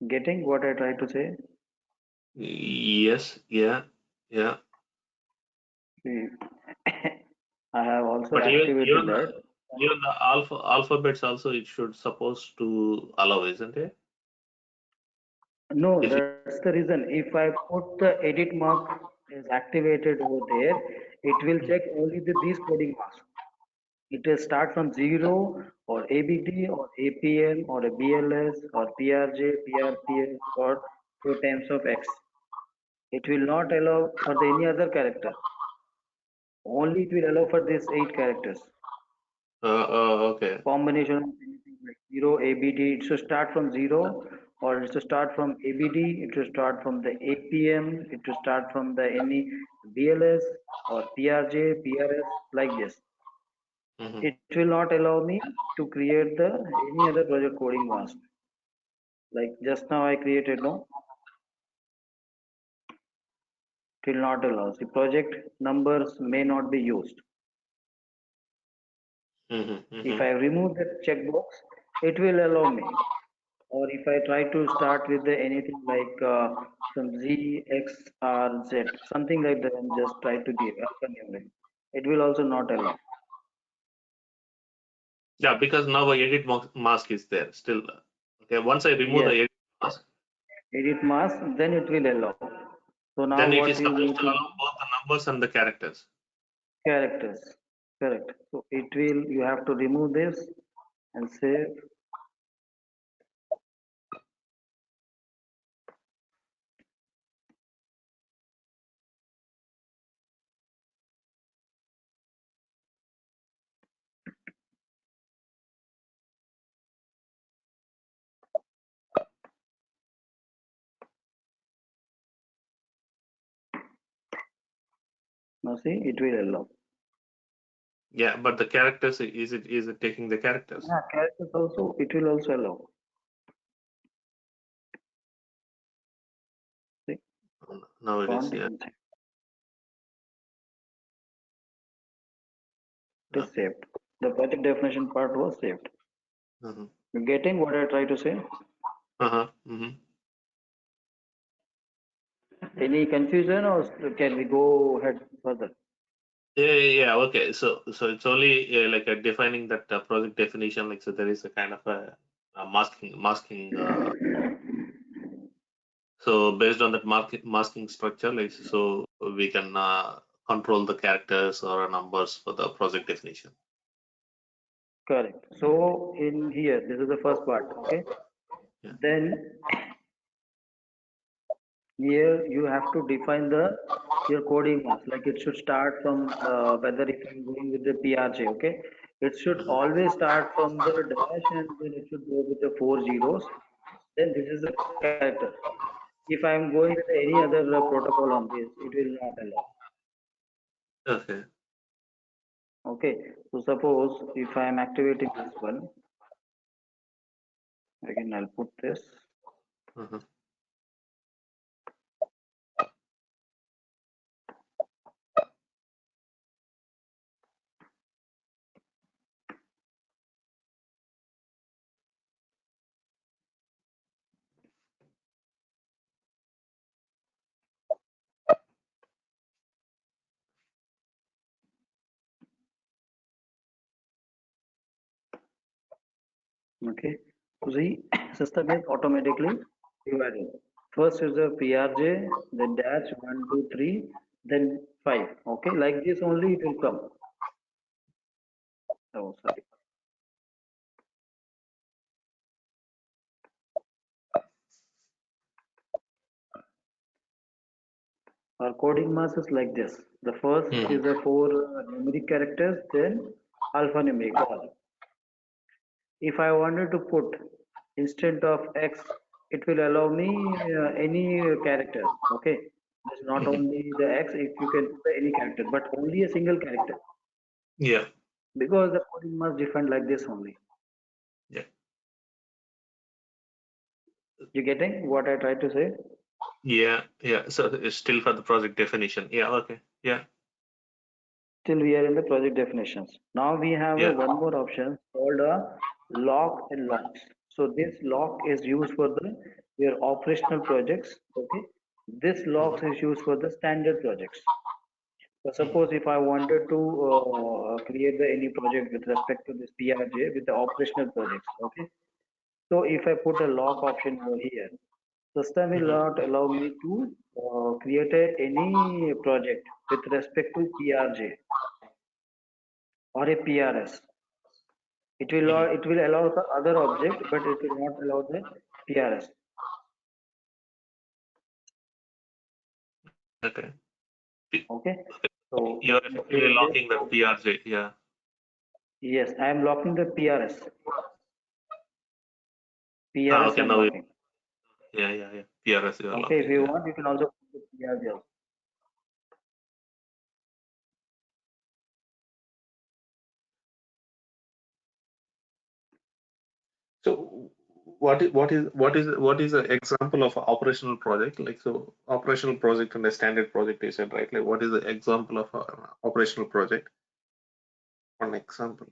S2: Getting what I try to say?
S3: Yes, yeah, yeah.
S2: See, I have also
S3: But even
S2: activated
S3: even
S2: that.
S3: the even the alphabets also it should supposed to allow, isn't it?
S2: No,
S3: If it,
S2: that's the reason. If I put the edit mark is activated over there, it will check only these coding marks. It will start from zero or ABD or APM or a BLS or PRJ, PRPS or 4 times of X. It will not allow for the any other character. Only it will allow for these 8 characters.
S3: Okay.
S2: Combination of anything like 0, ABD. It should start from 0 or it should start from ABD. It should start from the APM. It should start from the any BLS or PRJ, PRS like this.
S3: Mm-hmm.
S2: It will not allow me to create the any other project coding mask. Like just now I created no, it will not allow. The project numbers may not be used.
S3: Mm-hmm.
S2: If
S3: Mm-hmm.
S2: I remove the checkbox, it will allow me. Or if I try to start with the anything like some Z, X, R, Z, something like that, and just try to give alphanumeric, it will also not allow.
S3: Yeah, because now a edit mask is there still. Okay, once I remove the
S2: Yes,
S3: edit mask,
S2: edit mask, then it will allow. So now
S3: then it
S2: what
S3: is
S2: you
S3: supposed
S2: need
S3: to
S2: to
S3: allow
S2: do?
S3: both the numbers and the characters.
S2: Characters. Correct. So it will, you have to remove this and save. Now see, it will allow.
S3: Yeah, but the characters, is it taking the characters?
S2: Yeah, characters also, it will also allow. See,
S3: Now it is,
S2: font
S3: yeah.
S2: even saved. It
S3: Okay.
S2: is saved. The project definition part was saved.
S3: Uh-huh.
S2: You getting what I try to say?
S3: Uh-huh. Mm-hmm.
S2: Any confusion or can we go ahead further?
S3: Yeah. Okay. So it's only like defining that project definition. Like so, there is a kind of a masking. So based on that masking structure, like so we can control the characters or numbers for the project definition.
S2: Correct. So in here, this is the first part. Okay.
S3: Yeah.
S2: Then here you have to define the your coding mask. Like it should start from whether if I'm going with the PRJ. Okay. It should
S3: Mhm.
S2: always start from the dash and then it should go with the 4 zeros. Then this is the character. If I'm going with any other protocol on this, it will not allow.
S3: Okay.
S2: Okay. So suppose if I am activating this one, again I'll put this.
S3: Uh-huh.
S2: Okay. So see, system is automatically divided. First is the PRJ, then dash 1, 2, 3, then 5. Okay, like this only it will come. Oh, sorry. Our coding mass is like this. The first
S3: Mhm.
S2: is the 4 numeric characters, then alphanumeric all. If I wanted to put instead of X, it will allow me any character. Okay, it's not
S3: Mhm.
S2: only the X, if you can put any character, but only a single character.
S3: Yeah.
S2: Because the coding must define like this only.
S3: Yeah.
S2: You getting what I try to say?
S3: Yeah. So it's still for the project definition. Yeah. Okay. Yeah.
S2: Still we are in the project definitions. Now we have a
S3: Yeah.
S2: one more option called a lock and locks. So this lock is used for the your operational projects. Okay. This locks
S3: Mhm.
S2: is used for the standard projects. So
S3: Mhm.
S2: suppose if I wanted to create the any project with respect to this PRJ with the operational projects. Okay. So if I put a lock option over here, system will
S3: Mhm.
S2: not allow me to create any project with respect to PRJ. or a PRS. It will allow the other object, but it will not allow the PRS.
S3: Okay.
S2: Okay. So
S3: You're
S2: in
S3: effectively
S2: case
S3: locking the PRJ. Yeah.
S2: yes, I am locking the PRS.
S3: Ah,
S2: PRS
S3: okay.
S2: I am
S3: Now,
S2: locking.
S3: yeah. PRS you are
S2: Okay, if
S3: locking.
S2: you
S3: Yeah.
S2: want, you can also put the PRS also.
S3: So what is an example of an operational project? Like, so operational project and a standard project, you said, right? Like, what is the example of an operational project? One example.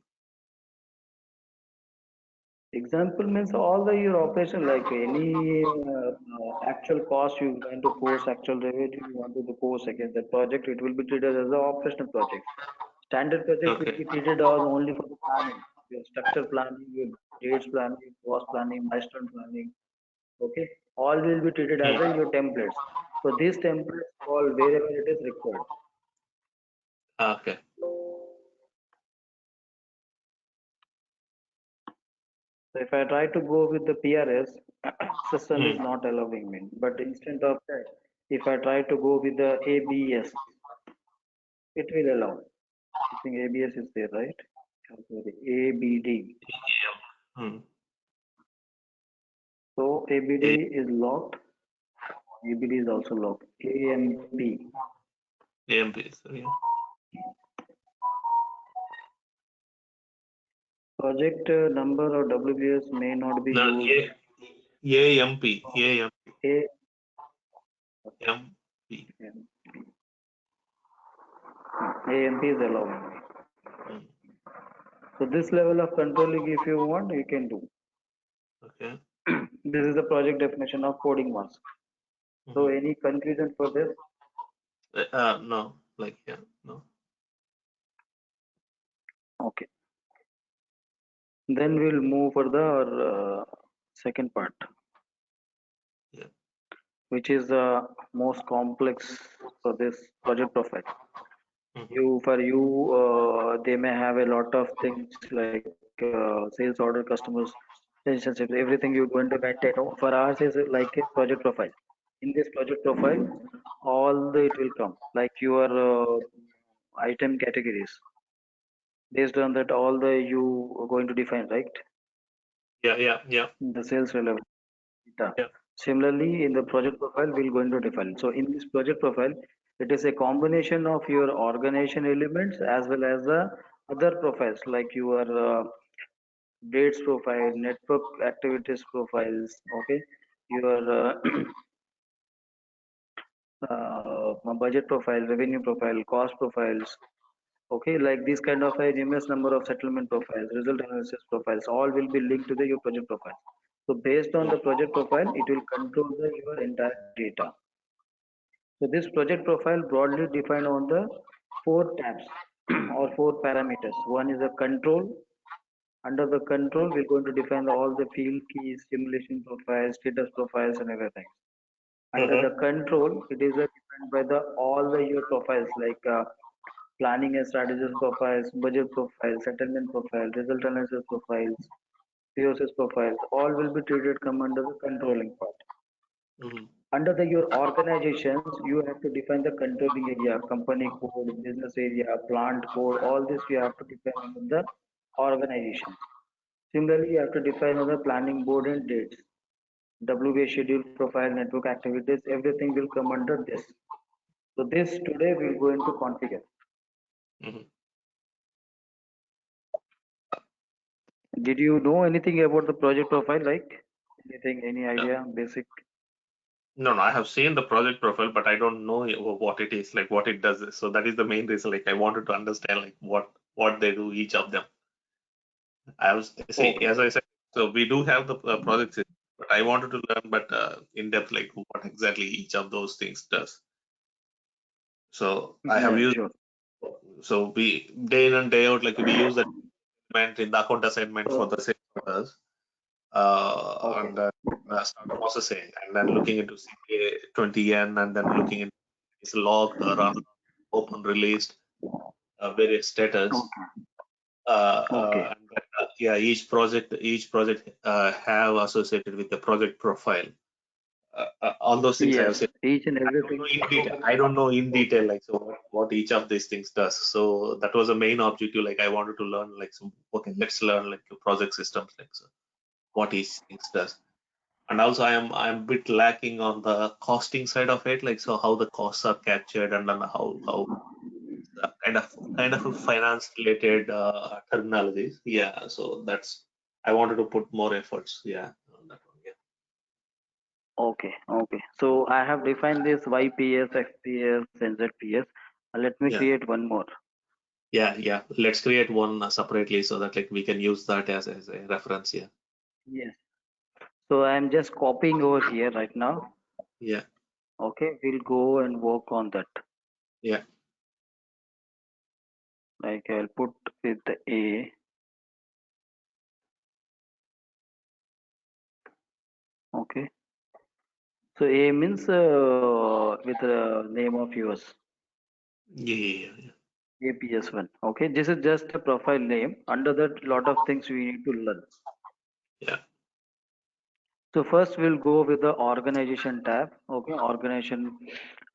S2: Example means all the your operation, like any actual cost you want to post, actual revenue you want to post against the project, it will be treated as an operational project. Standard project will
S3: Okay.
S2: be treated as only for the planning, your structure planning, your dates planning, cost planning, milestone planning. Okay, all will be treated as
S3: Hmm.
S2: your templates. So these templates fall wherever it is required.
S3: Okay.
S2: So if I try to go with the PRS, system is
S3: Hmm.
S2: not allowing me. But instead of that, if I try to go with the ABS, it will allow. I think ABS is there, right? Oh, sorry, ABD.
S3: Yeah. Hmm.
S2: So ABD
S3: A-
S2: is locked. ABD is also locked. AMP.
S3: AMP. Yeah.
S2: Project number or WBS may not be
S3: No,
S2: used.
S3: AMP. AMP.
S2: A,
S3: MP.
S2: AMP is allowing.
S3: Hmm.
S2: So this level of controlling, if you want, you can do.
S3: Okay.
S2: This is the project definition of coding mask. So
S3: Hmm.
S2: any conclusion for this?
S3: No. Like, yeah. No.
S2: Okay. Then we'll move for the second part,
S3: Yeah.
S2: which is the most complex for this project profile.
S3: Hmm.
S2: They may have a lot of things like sales order, customers, relationships, everything you're going to maintain. For us, is like a project profile. In this project profile, it will come like your item categories. Based on that, all the you are going to define, right?
S3: Yeah.
S2: The sales relevant data.
S3: Yeah.
S2: Similarly, in the project profile, we're going to define. So in this project profile, it is a combination of your organization elements as well as the other profiles like your dates profile, network activities profiles, okay, your budget profile, revenue profile, cost profiles, okay, like this kind of a numerous number of settlement profiles, result analysis profiles, all will be linked to the your project profile. So based on
S3: Hmm.
S2: the project profile, it will control your entire data. So this project profile broadly defined on the four tabs or four parameters. One is a control. Under the control, we're going to define all the field keys, simulation profiles, status profiles, and everything. Under the
S3: Uh-huh.
S2: control, it is defined by the all the your profiles like planning and strategies profiles, budget profiles, settlement profile, result analysis profiles, POCs profiles. All will be treated come under the controlling part.
S3: Hmm.
S2: Under your organizations, you have to define the controlling area, company code, business area, plant code, all this you have to define under the organization. Similarly, you have to define on the planning board and dates. WBA schedule profile, network activities, everything will come under this. So this today we're going to configure.
S3: Hmm.
S2: Did you know anything about the project profile? Like anything, any idea, basic?
S3: No, I have seen the project profile, but I don't know what it is, like what it does. So that is the main reason. Like, I wanted to understand like what they do, each of them. I was see,
S2: Okay.
S3: as I said, so we do have the projects, but I wanted to learn, but in depth, like what exactly each of those things does. So I have
S2: Yeah,
S3: used,
S2: sure.
S3: so we day in and day out, like we use that element in the account assignment for
S2: So,
S3: the sales orders,
S2: okay.
S3: and start processing, and then looking into CPA 20N, and then looking into its log, run, open, released, various status.
S2: Okay. Okay.
S3: Yeah, each project have associated with the project profile. All those things I have
S2: Yes,
S3: said.
S2: each and
S3: I don't
S2: everything.
S3: know in detail. I don't know in detail like so what each of these things does. So that was a main objective. Like I wanted to learn like so okay, let's learn like the project systems like so what each things does. And also I'm a bit lacking on the costing side of it, like so how the costs are captured and then how the kind of a finance related terminologies. Yeah, so that's I wanted to put more efforts. Yeah, on that one. Yeah,
S2: Okay, okay. So I have defined this YPS, XPS, and ZPS. Let me
S3: yeah,
S2: create one more.
S3: yeah. Let's create one separately so that like we can use that as a reference. Yeah,
S2: Yes. So I'm just copying over here right now.
S3: yeah,
S2: Okay, we'll go and work on that.
S3: yeah.
S2: Like I'll put with the A. Okay. So A means with the name of yours.
S3: Yeah.
S2: APS1. Okay, this is just a profile name. Under that, lot of things we need to learn.
S3: Yeah.
S2: So first we'll go with the organization tab. Okay, organization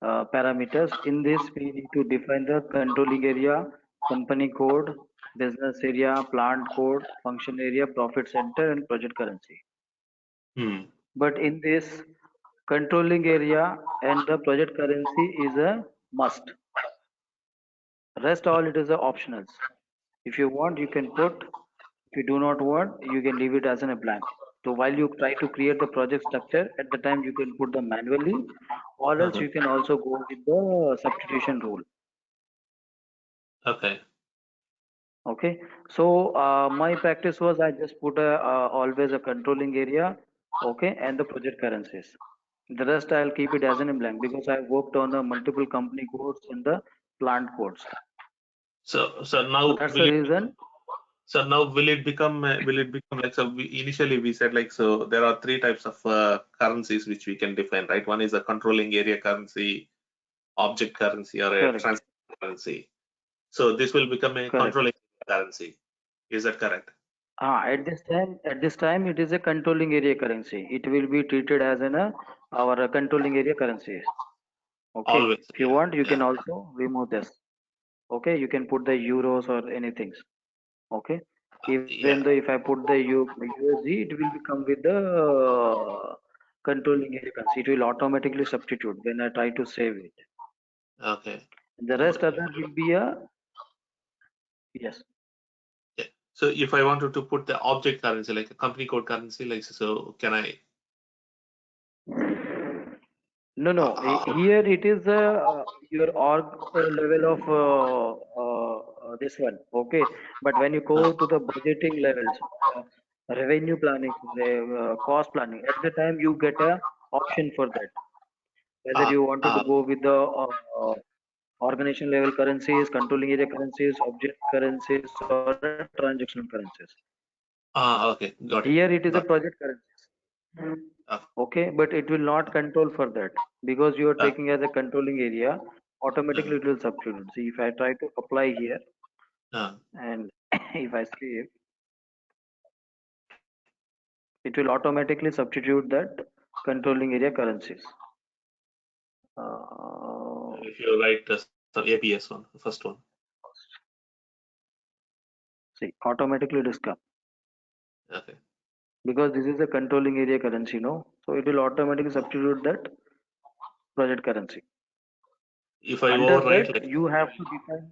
S2: parameters. In this, we need to define the controlling area, company code, business area, plant code, function area, profit center, and project currency.
S3: Hmm.
S2: But in this controlling area and the project currency is a must. Rest all it is a optionals. If you want, you can put. If you do not want, you can leave it as in a blank. So while you try to create the project structure, at the time you can put them manually, or else
S3: Uh-huh.
S2: you can also go with the substitution rule.
S3: Okay.
S2: Okay. So my practice was I just put a always a controlling area, okay, and the project currencies. The rest I'll keep it as in a blank because I worked on the multiple company codes and the plant codes.
S3: So
S2: So
S3: now
S2: that's the reason.
S3: will it become like so initially we said like so there are three types of currencies which we can define, right? One is a controlling area currency, object currency, or a
S2: Correct.
S3: transaction currency. So this will become a
S2: Correct.
S3: controlling currency. Is that correct?
S2: At this time, it is a controlling area currency. It will be treated as our controlling area currency. Okay.
S3: Always.
S2: If you
S3: Yeah.
S2: want, you
S3: Yeah.
S2: can also remove this. Okay. You can put the euros or anything. Okay. Even though
S3: Yeah.
S2: if I put the USD, it will become with the controlling area currency. It will automatically substitute when I try to save it.
S3: Okay.
S2: The
S3: Got
S2: rest
S3: it.
S2: other will be a yes.
S3: Yeah. So if I wanted to put the object currency like a company code currency, like so, can I?
S2: No, no. Here it is your org level of this one. Okay. But when you
S3: Uh,
S2: go to the budgeting levels, revenue planning, cost planning, at the time you get a option for that. Whether
S3: uh,
S2: you wanted to
S3: uh,
S2: go with the organization level currencies, controlling area currencies, object currencies, or transactional currencies.
S3: okay. Got it.
S2: Here it is a
S3: Got it.
S2: project currencies.
S3: Uh,
S2: Okay, but it will not control for that because you are
S3: uh,
S2: taking as a controlling area,
S3: uh,
S2: automatically it will substitute. See, if I try to apply here
S3: uh,
S2: and if I save, it will automatically substitute that controlling area currencies. Uh,
S3: if you write some APS one, the first one.
S2: See, automatically it is come
S3: Okay.
S2: because this is a controlling area currency, no? So it will automatically substitute that project currency.
S3: If I
S2: Under
S3: overwrite
S2: that,
S3: like
S2: you have to define.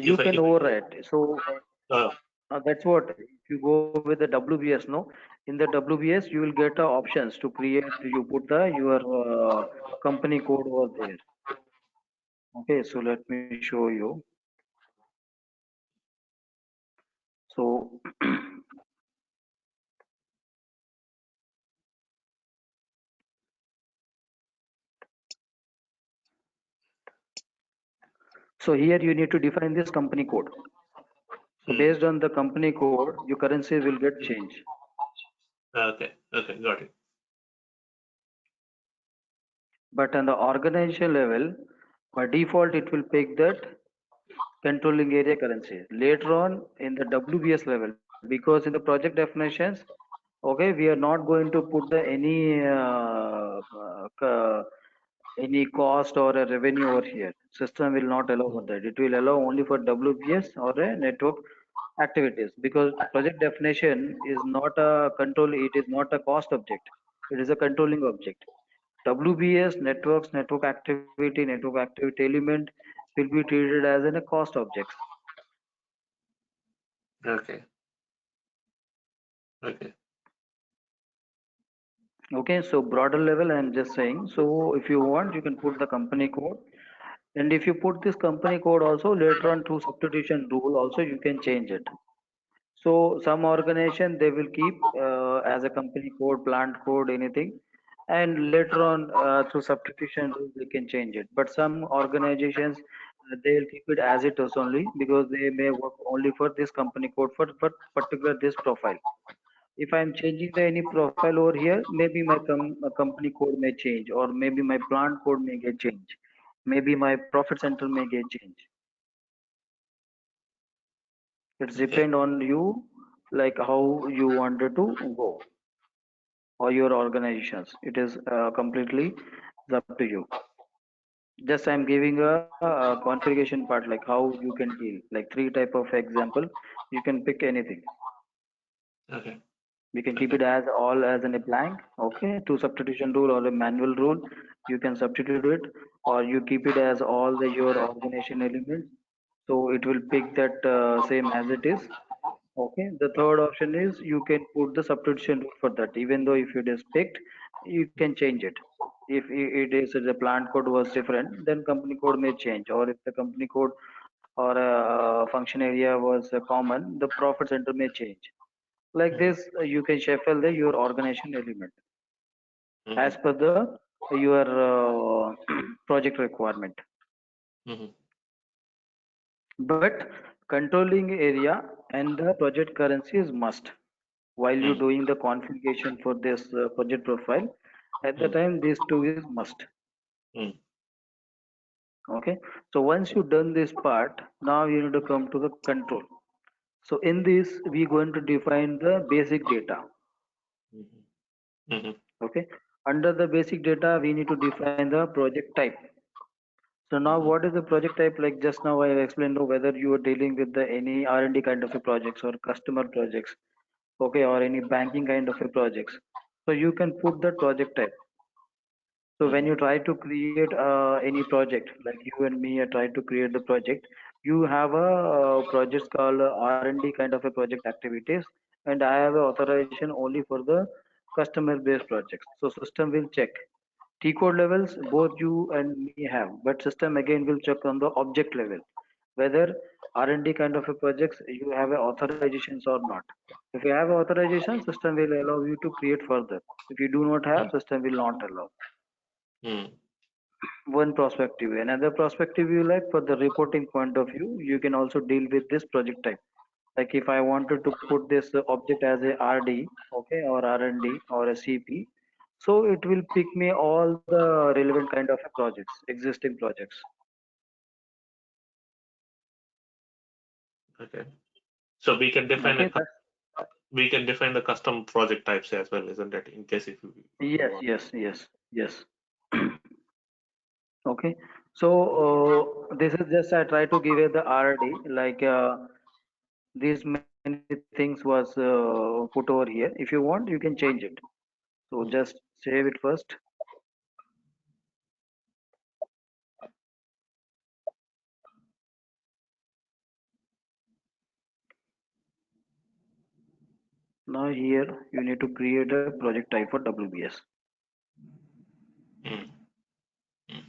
S2: You
S3: if I
S2: can
S3: if
S2: overwrite. So
S3: uh,
S2: that's what if you go with the WBS, no, in the WBS you will get options to create. You put the your company code over there. Okay, so let me show you. So so here you need to define this company code. So
S3: hmm.
S2: based on the company code, your currency will get changed.
S3: Okay, okay, got it.
S2: But on the organization level, by default it will pick that controlling area currency. Later on in the WBS level, because in the project definitions, okay, we are not going to put the any cost or a revenue over here. System will not allow for
S3: Mm.
S2: that. It will allow only for WBS or a network activities, because project definition is not a control. It is not a cost object. It is a controlling object. WBS networks, network activity element will be treated as in a cost objects.
S3: Okay. Okay.
S2: Okay, so broader level, I'm just saying. So if you want, you can put the company code, and if you put this company code also later on through substitution rule, also you can change it. So some organization they will keep as a company code, plant code, anything, and later on through substitution rule they can change it. But some organizations they'll keep it as it is only, because they may work only for this company code for particular this profile. If I'm changing the any profile over here, maybe my company code may change, or maybe my plant code may get changed, maybe my profit center may get changed. It's
S3: Okay.
S2: depend on you, like how you wanted to go, or your organizations. It is completely is up to you. Just I'm giving a configuration part, like how you can deal, like three type of example. You can pick anything.
S3: Okay.
S2: We can keep
S3: Okay.
S2: it as all as in a blank. Okay, to substitution rule or a manual rule, you can substitute it, or you keep it as all the your organization elements, so it will pick that same as it is. Okay, the third option is you can put the substitution rule for that. Even though if it is picked, you can change it. If it is the plant code was different, then company code may change. Or if the company code or function area was common, the profit center may change. Like
S3: Mm.
S2: this, you can shuffle the your organization element
S3: Mhm.
S2: as per the your project requirement.
S3: Mhm.
S2: But controlling area and the project currency is must while you're
S3: Mm.
S2: doing the configuration for this project profile. At the
S3: Mm.
S2: time, these two is must.
S3: Mm.
S2: Okay. So once you done this part, now you need to come to the control. So in this, we going to define the basic data.
S3: Mhm. Mhm.
S2: Okay. Under the basic data, we need to define the project type. So now
S3: Mhm.
S2: what is the project type? Like just now I explained whether you are dealing with the any R&D kind of a projects or customer projects, okay, or any banking kind of a projects. So you can put the project type. So when
S3: Mhm.
S2: you try to create any project, like you and me are trying to create the project, you have a projects called R&D kind of a project activities, and I have a authorization only for the customer based projects. So system will check T code levels both you and me have, but system again will check on the object level whether R&D kind of a projects you have a authorizations or not. If you have authorization, system will allow you to create further. If you do not have,
S3: Mm.
S2: system will not allow.
S3: Mm.
S2: One perspective. Another perspective view, like for the reporting point of view, you can also deal with this project type. Like if I wanted to put this object as a RD, okay, or R&D or a CP, so it will pick me all the relevant kind of projects, existing projects.
S3: Okay. So
S2: Okay, that's
S3: we can define the custom project types as well, isn't it? In case if we
S2: yes,
S3: want.
S2: yes, yes, yes. Okay, so this is just I try to give it the RD, like these many things was put over here. If you want, you can change it. So just
S3: Mm.
S2: save it first. Now here you need to create a project type for WBS.
S3: Mm. Mm.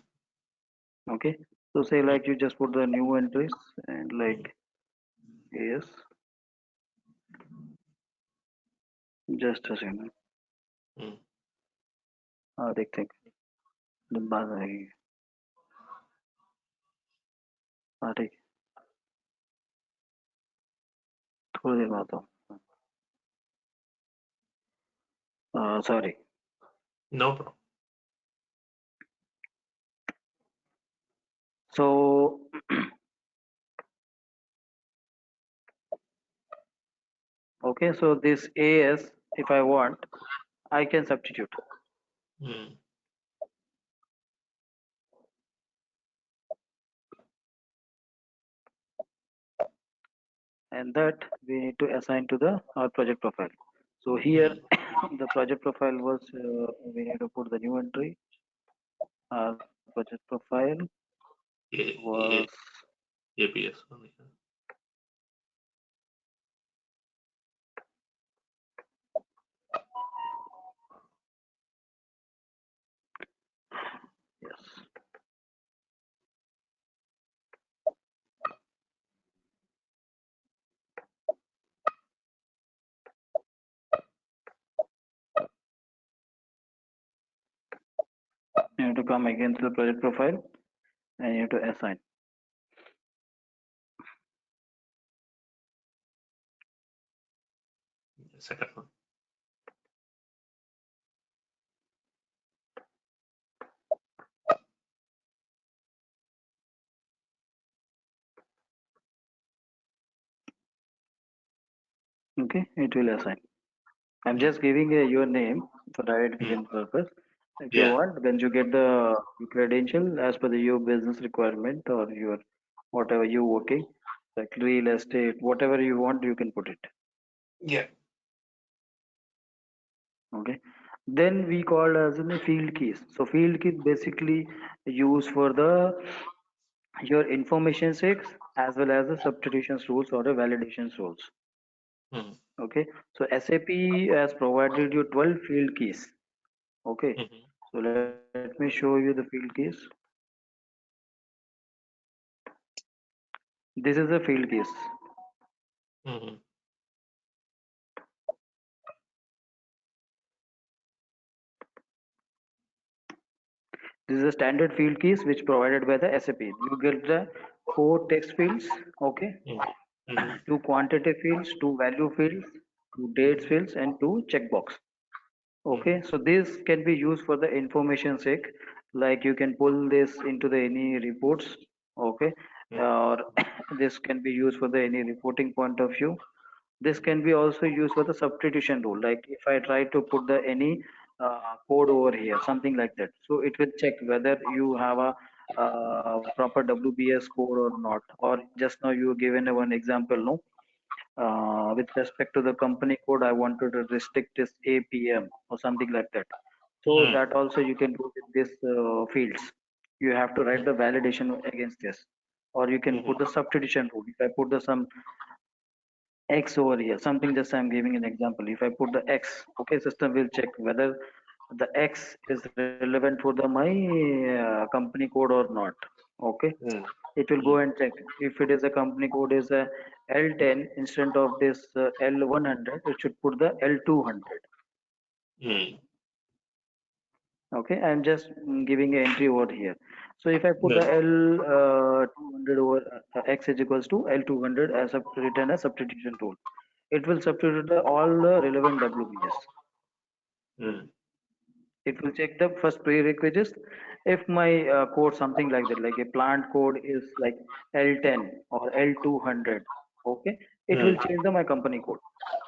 S2: Okay, so say
S3: Mm.
S2: like you just put the new entries and
S3: Mm.
S2: like yes, just a second.
S3: Mm.
S2: हाँ देखते हैं बाद आएगी हाँ ठीक है, थोड़ी देर में आता हूँ sorry.
S3: No problem.
S2: So Okay, so this AS, if I want, I can substitute,
S3: Mm.
S2: and that we need to assign to the our project profile. So here
S3: Mm.
S2: the project profile was we need to put the new entry. Our project profile
S3: A,
S2: was
S3: A, APS.
S2: yes. You need to come again to the project profile and you need to assign.
S3: Second one.
S2: Okay, it will assign. I'm
S3: Mm.
S2: just giving your name for the
S3: Mm.
S2: identification purpose. If you
S3: Yeah.
S2: want, when you get the credential as per the your business requirement or your whatever you working, like real estate, whatever you want, you can put it.
S3: Yeah.
S2: Okay. Then we call as in a field keys. So field keys basically used for the your information sake as well as the substitution rules or the validation rules.
S3: Mm.
S2: Okay. So SAP has provided you 12 field keys. Okay.
S3: Mm-hmm.
S2: So let me show you the field keys. This is the field keys.
S3: Mm-hmm.
S2: This is the standard field keys which provided by the SAP. You get the four text fields, okay,
S3: Mm-hmm.
S2: two quantitative fields, two value fields, two dates
S3: Mm-hmm.
S2: fields, and two checkbox.
S3: Mm-hmm.
S2: Okay, so this can be used for the information sake, like you can pull this into the any reports, okay, or this can be used for the any reporting point of view. This can be also used for the substitution rule, like if I try to put the any code over here, something like that. So it will check whether you have a proper WBS code or not. Or just now you given a one example, no? With respect to the company code, I wanted to restrict this APM or something like that. So
S3: Mm-hmm.
S2: that also you can do with this fields. You have to write the validation against this, or you can
S3: Mm-hmm.
S2: put the substitution rule. If I put the some X over here, something just I'm giving an example. If I put the X, okay, system will check whether the X is relevant for the my company code or not. Okay, it will go and check. If it is a company code is a L10 instead of this L100, it should put the L200.
S3: Mm-hmm.
S2: Okay, I'm just giving an entry over here. So if I put the
S3: Mm-hmm.
S2: L200 over X is equals to L200 as a written as substitution tool, it will substitute all the relevant WBS.
S3: Mm-hmm.
S2: It will check the first prerequisites. If my code something like that, like a plant code is like L10 or L200, okay, it will change the my company code,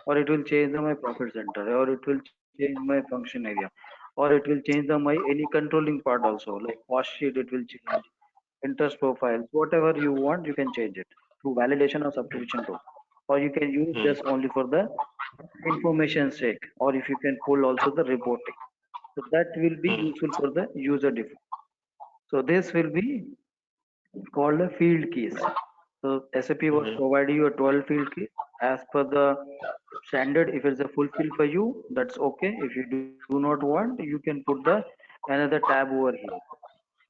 S2: or it will change the my profit center, or it will change my function area, or it will change the my any controlling part also, like cost sheet it will change, interest profiles, whatever you want, you can change it through validation or substitution tool, or you can use
S3: Mm-hmm.
S2: just only for the information sake, or if you can pull also the reporting. So that will be useful for the user different. So this will be called a field keys. So SAP was
S3: Mm-hmm.
S2: providing you a 12 field keys as per the standard. If it's a fulfill for you, that's okay. If you do not want, you can put the another tab over here.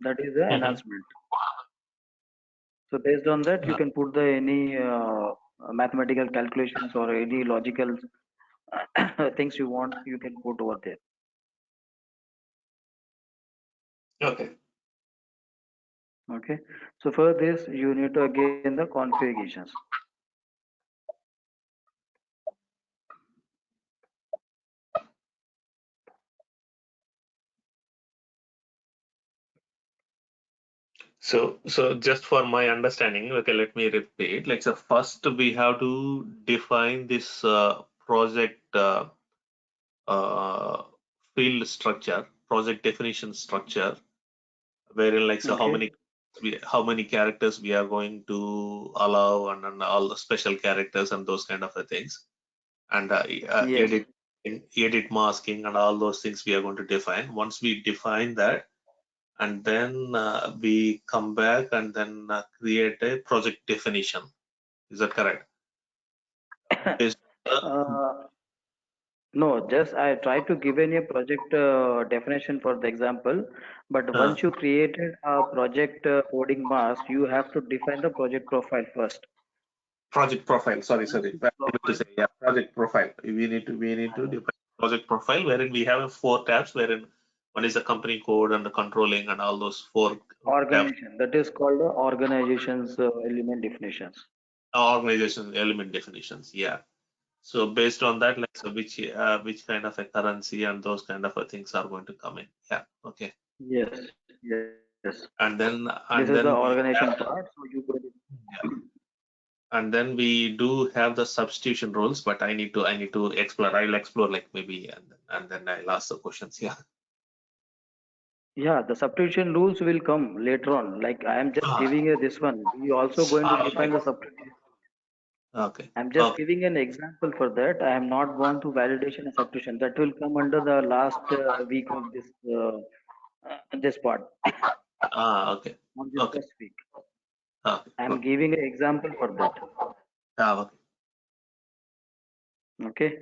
S2: That is the
S3: Mm-hmm.
S2: enhancement. So based on that, you
S3: Yeah.
S2: can put the any mathematical calculations or any logical things you want. You can put over there.
S3: Okay.
S2: Okay. So for this, you need to again the configurations.
S3: So just for my understanding, okay, let me repeat. Like, so first we have to define this project uh, field structure, project definition structure, wherein like so
S2: Okay.
S3: how many characters we are going to allow, and all the special characters and those kind of things, and
S2: Yes.
S3: edit masking and all those things we are going to define. Once we define that, and then we come back and then create a project definition. Is that correct? Based on
S2: uh, no, just I try to give in a project definition for the example, but
S3: uh,
S2: once you created a project coding mask, you have to define the project profile first.
S3: project profile. Sorry,
S2: Once
S3: sorry.
S2: you
S3: I meant to
S2: profile,
S3: say, yeah, project profile. We need to define project profile, wherein we have four tabs, wherein one is the company code and the controlling and all those four tabs.
S2: organization, that is called the organization's element definitions.
S3: Organization element definitions. Yeah. So based on that, like so which kind of a currency and those kind of things are going to come in. Yeah. Okay.
S2: Yes, yes.
S3: And then
S2: This is the
S3: and then we
S2: organization
S3: have
S2: part. So you go.
S3: yeah. And then we do have the substitution rules, but I need to explore. I'll explore like maybe and then I'll ask the questions. Yeah.
S2: Yeah, the substitution rules will come later on. Like I am just
S3: Ah,
S2: giving you this one. We also going to
S3: okay.
S2: define the substitution.
S3: Okay.
S2: I'm just
S3: Okay.
S2: giving an example for that. I am not gone to validation and substitution. That will come under the last week of this part
S3: Okay.
S2: on this
S3: Okay.
S2: first week.
S3: Okay.
S2: I am
S3: Okay.
S2: giving an example for that.
S3: Okay.
S2: Okay,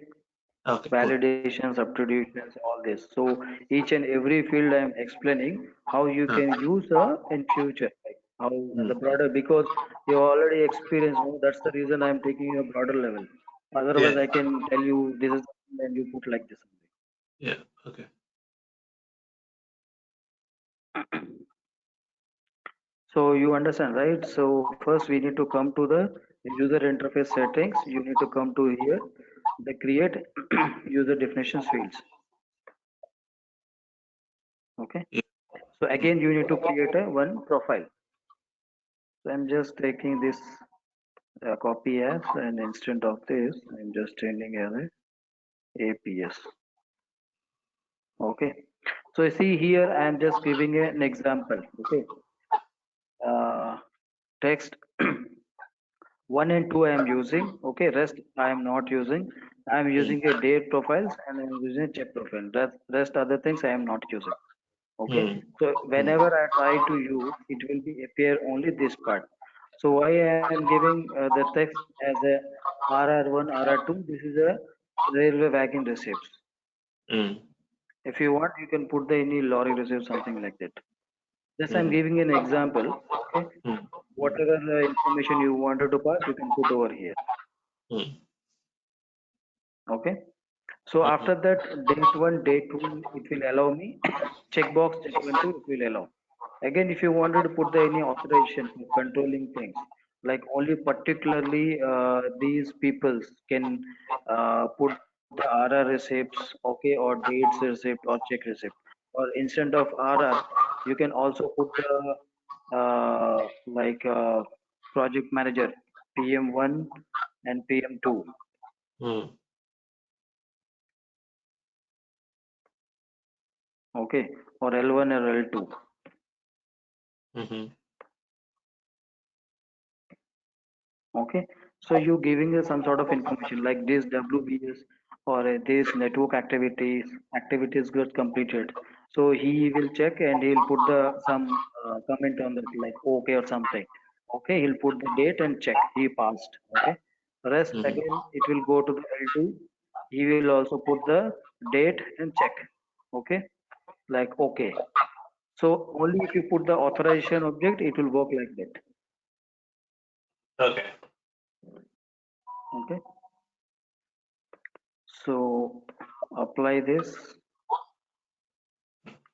S3: Okay. Cool.
S2: validation, substitutions, all this. So each and every field I am explaining how you
S3: Uh,
S2: can use in future, like how
S3: mm,
S2: the broader because you already experienced. No, that's the reason I am taking a broader level. Otherwise,
S3: yeah.
S2: I can tell you this is and you put like this
S3: Yeah. Okay.
S2: only. So you understand, right? So first we need to come to the user interface settings. You need to come to here, the create user definitions fields. Okay.
S3: Yeah.
S2: So
S3: Mm,
S2: again, you need to create a one profile. So I'm just taking this copy as an instant of this. I'm just changing as a APS. Okay. So you see here, I'm just giving an example. Okay. Uh, text 1 and 2 I am using. Okay, rest I am not using. I am
S3: mm,
S2: using a date profiles and I am using a check profile. Rest other things I am not using. Okay,
S3: mm,
S2: so
S3: mm,
S2: whenever I try to use, it will be appear only this part. So why I am giving the text as a RR1, RR2? This is a railway wagon receipts.
S3: mm,
S2: If you want, you can put the any lorry receipt, something like that. Just I'm
S3: mm,
S2: giving an example. Okay,
S3: mm,
S2: whatever information you wanted to pass, you can put over here.
S3: mm,
S2: Okay. So
S3: mhm,
S2: after that, date one, date two, it will allow me. Checkbox, check one, two, it will allow. Again, if you wanted to put the any authorization for controlling things, like only particularly these peoples can put the RR receipts, okay, or dates receipt or check receipt. Or instead of RR, you can also put the project manager PM1 and PM2,
S3: mm,
S2: okay, or L1 or L2.
S3: mhm,
S2: Okay, so you giving us some sort of information like this WBS or this network activities got completed. So he will check and he'll put the some comment on that like okay or something. Okay, he'll put the date and check he passed. Okay, rest
S3: mhm.
S2: again it will go to the L2. He will also put the date and check. Okay, like okay. So only if you put the authorization object, it will work like that.
S3: Okay.
S2: Okay. So apply this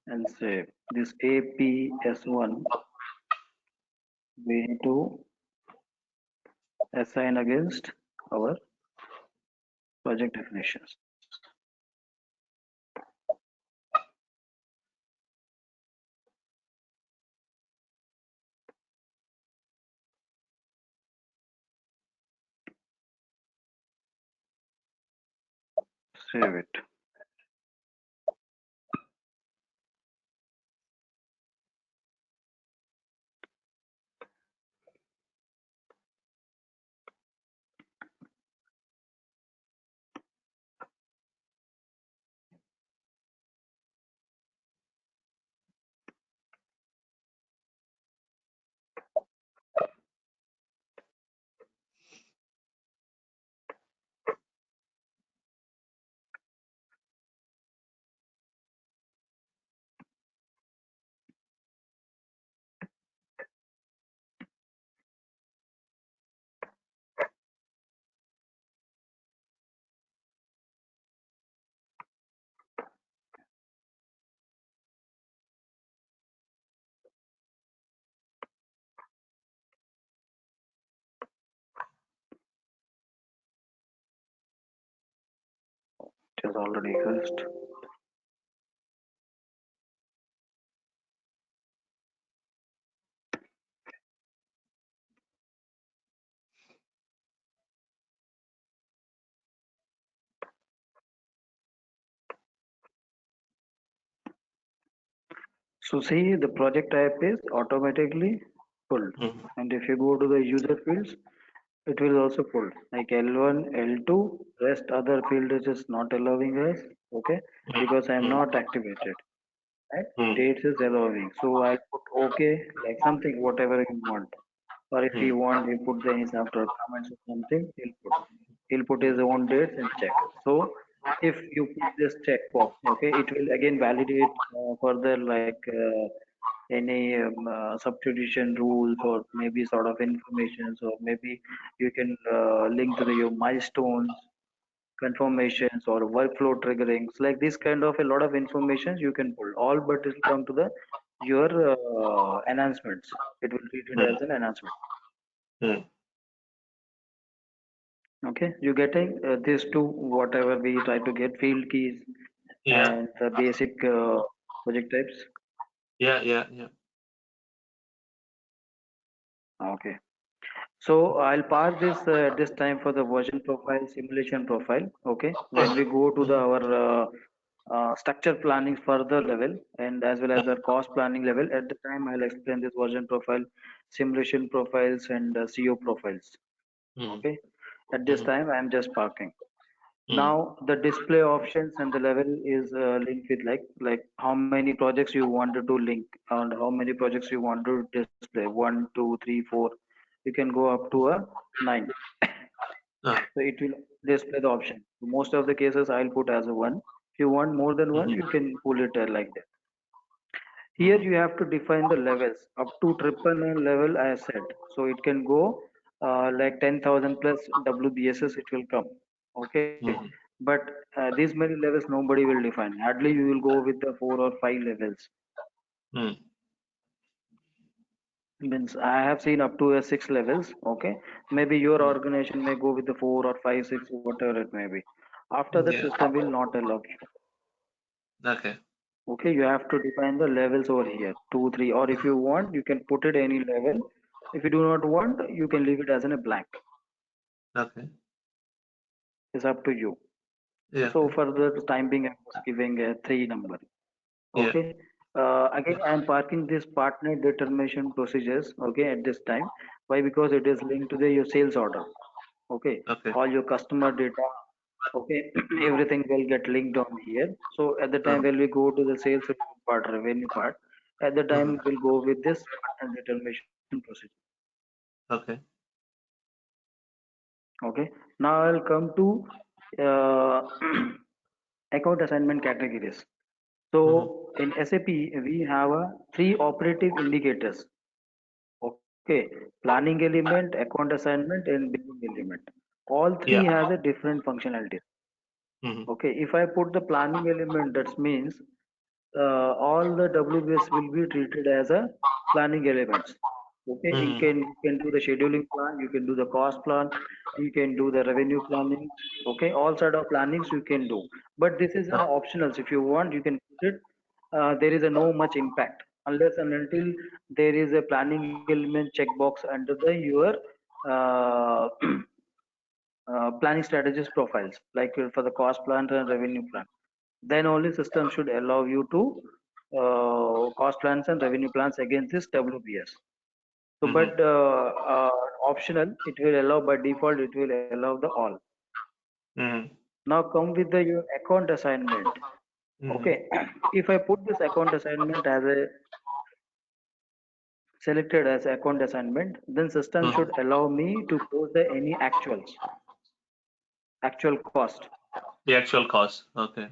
S2: and say this APS1 we need to assign against our project definitions. Save it. It has already fixed. So see, the project type is automatically pulled.
S3: Mm-hmm.
S2: And if you go to the user fields, it will also pull like L1, L2, rest other field is just not allowing us, okay, because I am not activated. Right?
S3: Mm-hmm.
S2: Dates is allowing. So I put okay, like something, whatever you want. Or if he want, he put the his after comments or something, he'll put his own dates and check. So if you put this checkbox, okay, it will again validate further like any substitution rules or maybe sort of informations or maybe you can link to your milestones confirmations or workflow triggerings like this kind of a lot of informations you can pull all but it will come to the your enhancements. It will treat it as an enhancement.
S3: Mm-hmm.
S2: Okay, you getting these two whatever we try to get field keys
S3: Yeah,
S2: and the basic project types.
S3: yeah, yeah, yeah.
S2: Okay, so I'll pass this this time for the version profile simulation profile. Okay, when we go to the
S3: Mm-hmm.
S2: our structure planning further level and as well as our cost planning level at the time I'll explain this version profile simulation profiles and CO profiles.
S3: Mm-hmm.
S2: Okay, at this
S3: Mm-hmm.
S2: time I'm just parking.
S3: Mm-hmm.
S2: Now the display options and the level is linked with like how many projects you wanted to link and how many projects you want to display one, two, three, four. You can go up to a nine.
S3: Ah.
S2: So it will display the option. Most of the cases I'll put as a one. If you want more than one,
S3: Mm-hmm.
S2: you can pull it like that. Here
S3: Mm-hmm.
S2: you have to define the levels up to triple nine level I said. So it can go like 10,000 plus WBSS it will come. Okay.
S3: Mm-hmm.
S2: But these many levels nobody will define. Hardly you will go with the four or five levels.
S3: Mm-hmm.
S2: Means I have seen up to a six levels. Okay. Maybe your organization may go with the four or five, six, whatever it may be. After that
S3: Yeah.
S2: system will not allow you.
S3: Okay.
S2: Okay, you have to define the levels over here, two, three, or if you want, you can put it any level. If you do not want, you can leave it as in a blank.
S3: Okay.
S2: It's up to you.
S3: Yeah.
S2: So
S3: Okay.
S2: for the time being, I'm just giving a three number.
S3: Yeah.
S2: Okay. Again, I am parking this partner determination procedures. Okay, at this time. Why? Because it is linked to the your sales order. Okay,
S3: Okay.
S2: all your customer data. Okay, everything will get linked on here. So at the time
S3: Uh-huh.
S2: when we go to the sales part, revenue part, at the time
S3: Mm-hmm.
S2: we'll go with this partner determination procedure.
S3: Okay.
S2: Okay, now I'll come to uh, account assignment categories.
S3: Mm-hmm.
S2: So in SAP, we have three operative indicators. Okay, planning element, account assignment, and billing element. All three
S3: Yeah.
S2: has a different functionality.
S3: Mm-hmm.
S2: Okay, if I put the planning element, that means all the WBS will be treated as a planning elements. Okay,
S3: Mm-hmm.
S2: you can do the scheduling plan, you can do the cost plan, you can do the revenue planning. Okay, all sort of plannings you can do. But this is optional. If you want, you can put it. There is a no much impact unless and until there is a planning element checkbox under the your uh, planning strategies profiles, like for the cost plan and revenue plan. Then only system should allow you to cost plans and revenue plans against this WBS. So,
S3: Mm-hmm.
S2: but optional, it will allow by default, it will allow the all.
S3: Mm-hmm.
S2: Now come with the your account assignment.
S3: Mm-hmm.
S2: Okay, if I put this account assignment as a selected as account assignment, then system
S3: Mm-hmm.
S2: should allow me to post the any actual cost.
S3: The actual cost. Okay.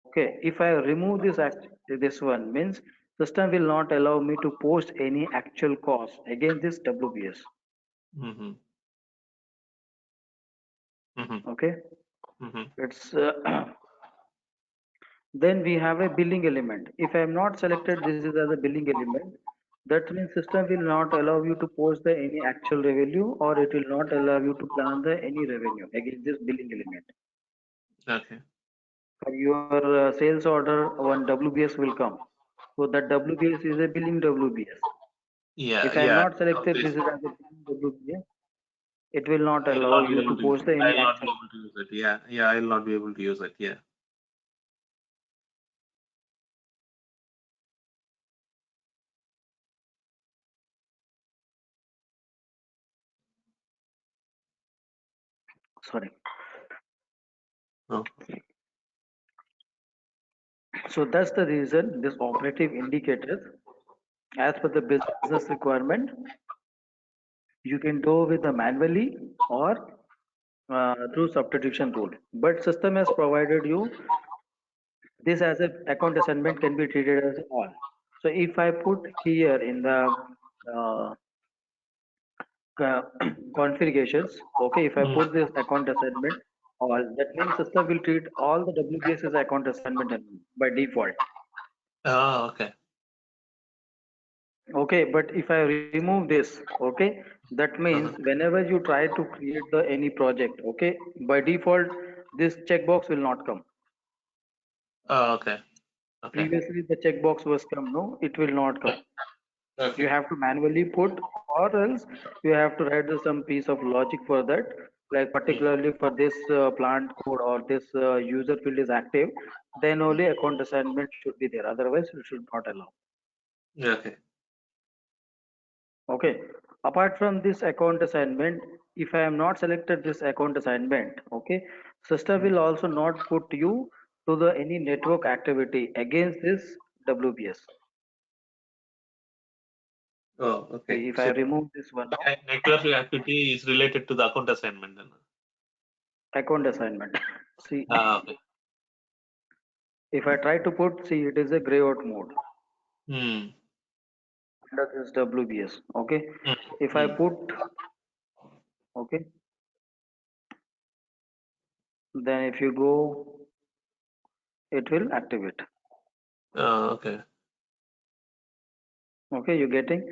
S2: Okay, if I remove this one means system will not allow me to post any actual cost against this WBS.
S3: Mm-hmm. Mm-hmm.
S2: Okay,
S3: Mm-hmm.
S2: it's then we have a billing element. If I am not selected this is as a billing element, that means system will not allow you to post the any actual revenue, or it will not allow you to plan the any revenue against this billing element.
S3: Okay.
S2: For your sales order, one WBS will come. So that WBS is a billing WBS.
S3: Yeah.
S2: If I am
S3: Yeah.
S2: not selected
S3: This
S2: this is as a billing WBS, it will not
S3: I'll
S2: allow
S3: not be
S2: you
S3: able
S2: to
S3: to use
S2: post
S3: it.
S2: the any
S3: I'll not be
S2: actual.
S3: able to use it. Yeah. Yeah. I'll not be able to use it. Yeah.
S2: Sorry.
S3: Oh.
S2: So that's the reason this operative indicators, as per the business requirement, you can do with the manually or through substitution rule. But system has provided you this as a account assignment can be treated as all. So if I put here in the uh, configurations, okay, if I
S3: Mm.
S2: put this account assignment all, that means system will treat all the WBS as account assignment by default.
S3: Oh, okay.
S2: Okay, but if I remove this, okay, that means
S3: Uh-huh.
S2: whenever you try to create the any project, okay, by default this checkbox will not come.
S3: Oh, okay. Okay.
S2: Previously the checkbox was come, no, it will not come. You
S3: Okay.
S2: have to manually put, or else you have to write some piece of logic for that, like
S3: Mm.
S2: particularly for this plant code or this user field is active, then only account assignment should be there, otherwise you should not allow.
S3: Okay.
S2: Okay, apart from this account assignment, if I am not selected this account assignment, okay, system
S3: Mm.
S2: will also not put you to the any network activity against this WBS.
S3: Oh, okay.
S2: See, if I
S3: So
S2: remove this one now,
S3: network activity is related to the account assignment then.
S2: account assignment. See,
S3: Ah, okay.
S2: if I try to put, see, it is a gray out mode
S3: Hmm.
S2: under this WBS. Okay,
S3: Mm.
S2: if I
S3: Mm.
S2: put, okay, then if you go, it will activate.
S3: Okay.
S2: Okay, you getting?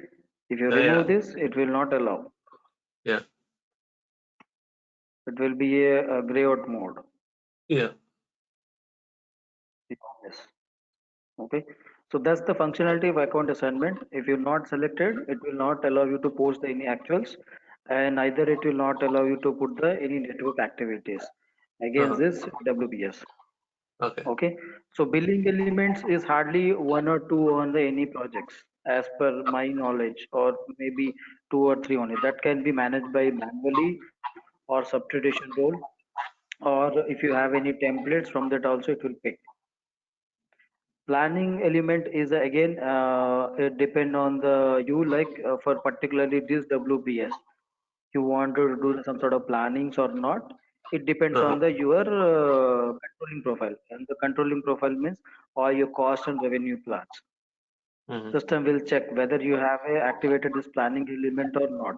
S2: If you
S3: Yeah.
S2: remove this, it will not allow.
S3: Yeah.
S2: It will be a gray out mode.
S3: Yeah.
S2: Yes. Okay. So that's the functionality of account assignment. If you're not selected, it will not allow you to post any actuals, and either it will not allow you to put the any network activities against
S3: Uh-huh.
S2: this WBS.
S3: Okay.
S2: Okay. So billing elements is hardly one or two on the any projects, as per my knowledge, or maybe two or three only. That can be managed by manually or substitution role, or if you have any templates from that also it will pick. Planning element is again it depend on the you, like for particularly this WBS you want to do some sort of plannings or not. It depends
S3: Uh-huh.
S2: on the your controlling profile, and the controlling profile means all your cost and revenue plans.
S3: Mm-hmm.
S2: System will check whether you have activated this planning element or not.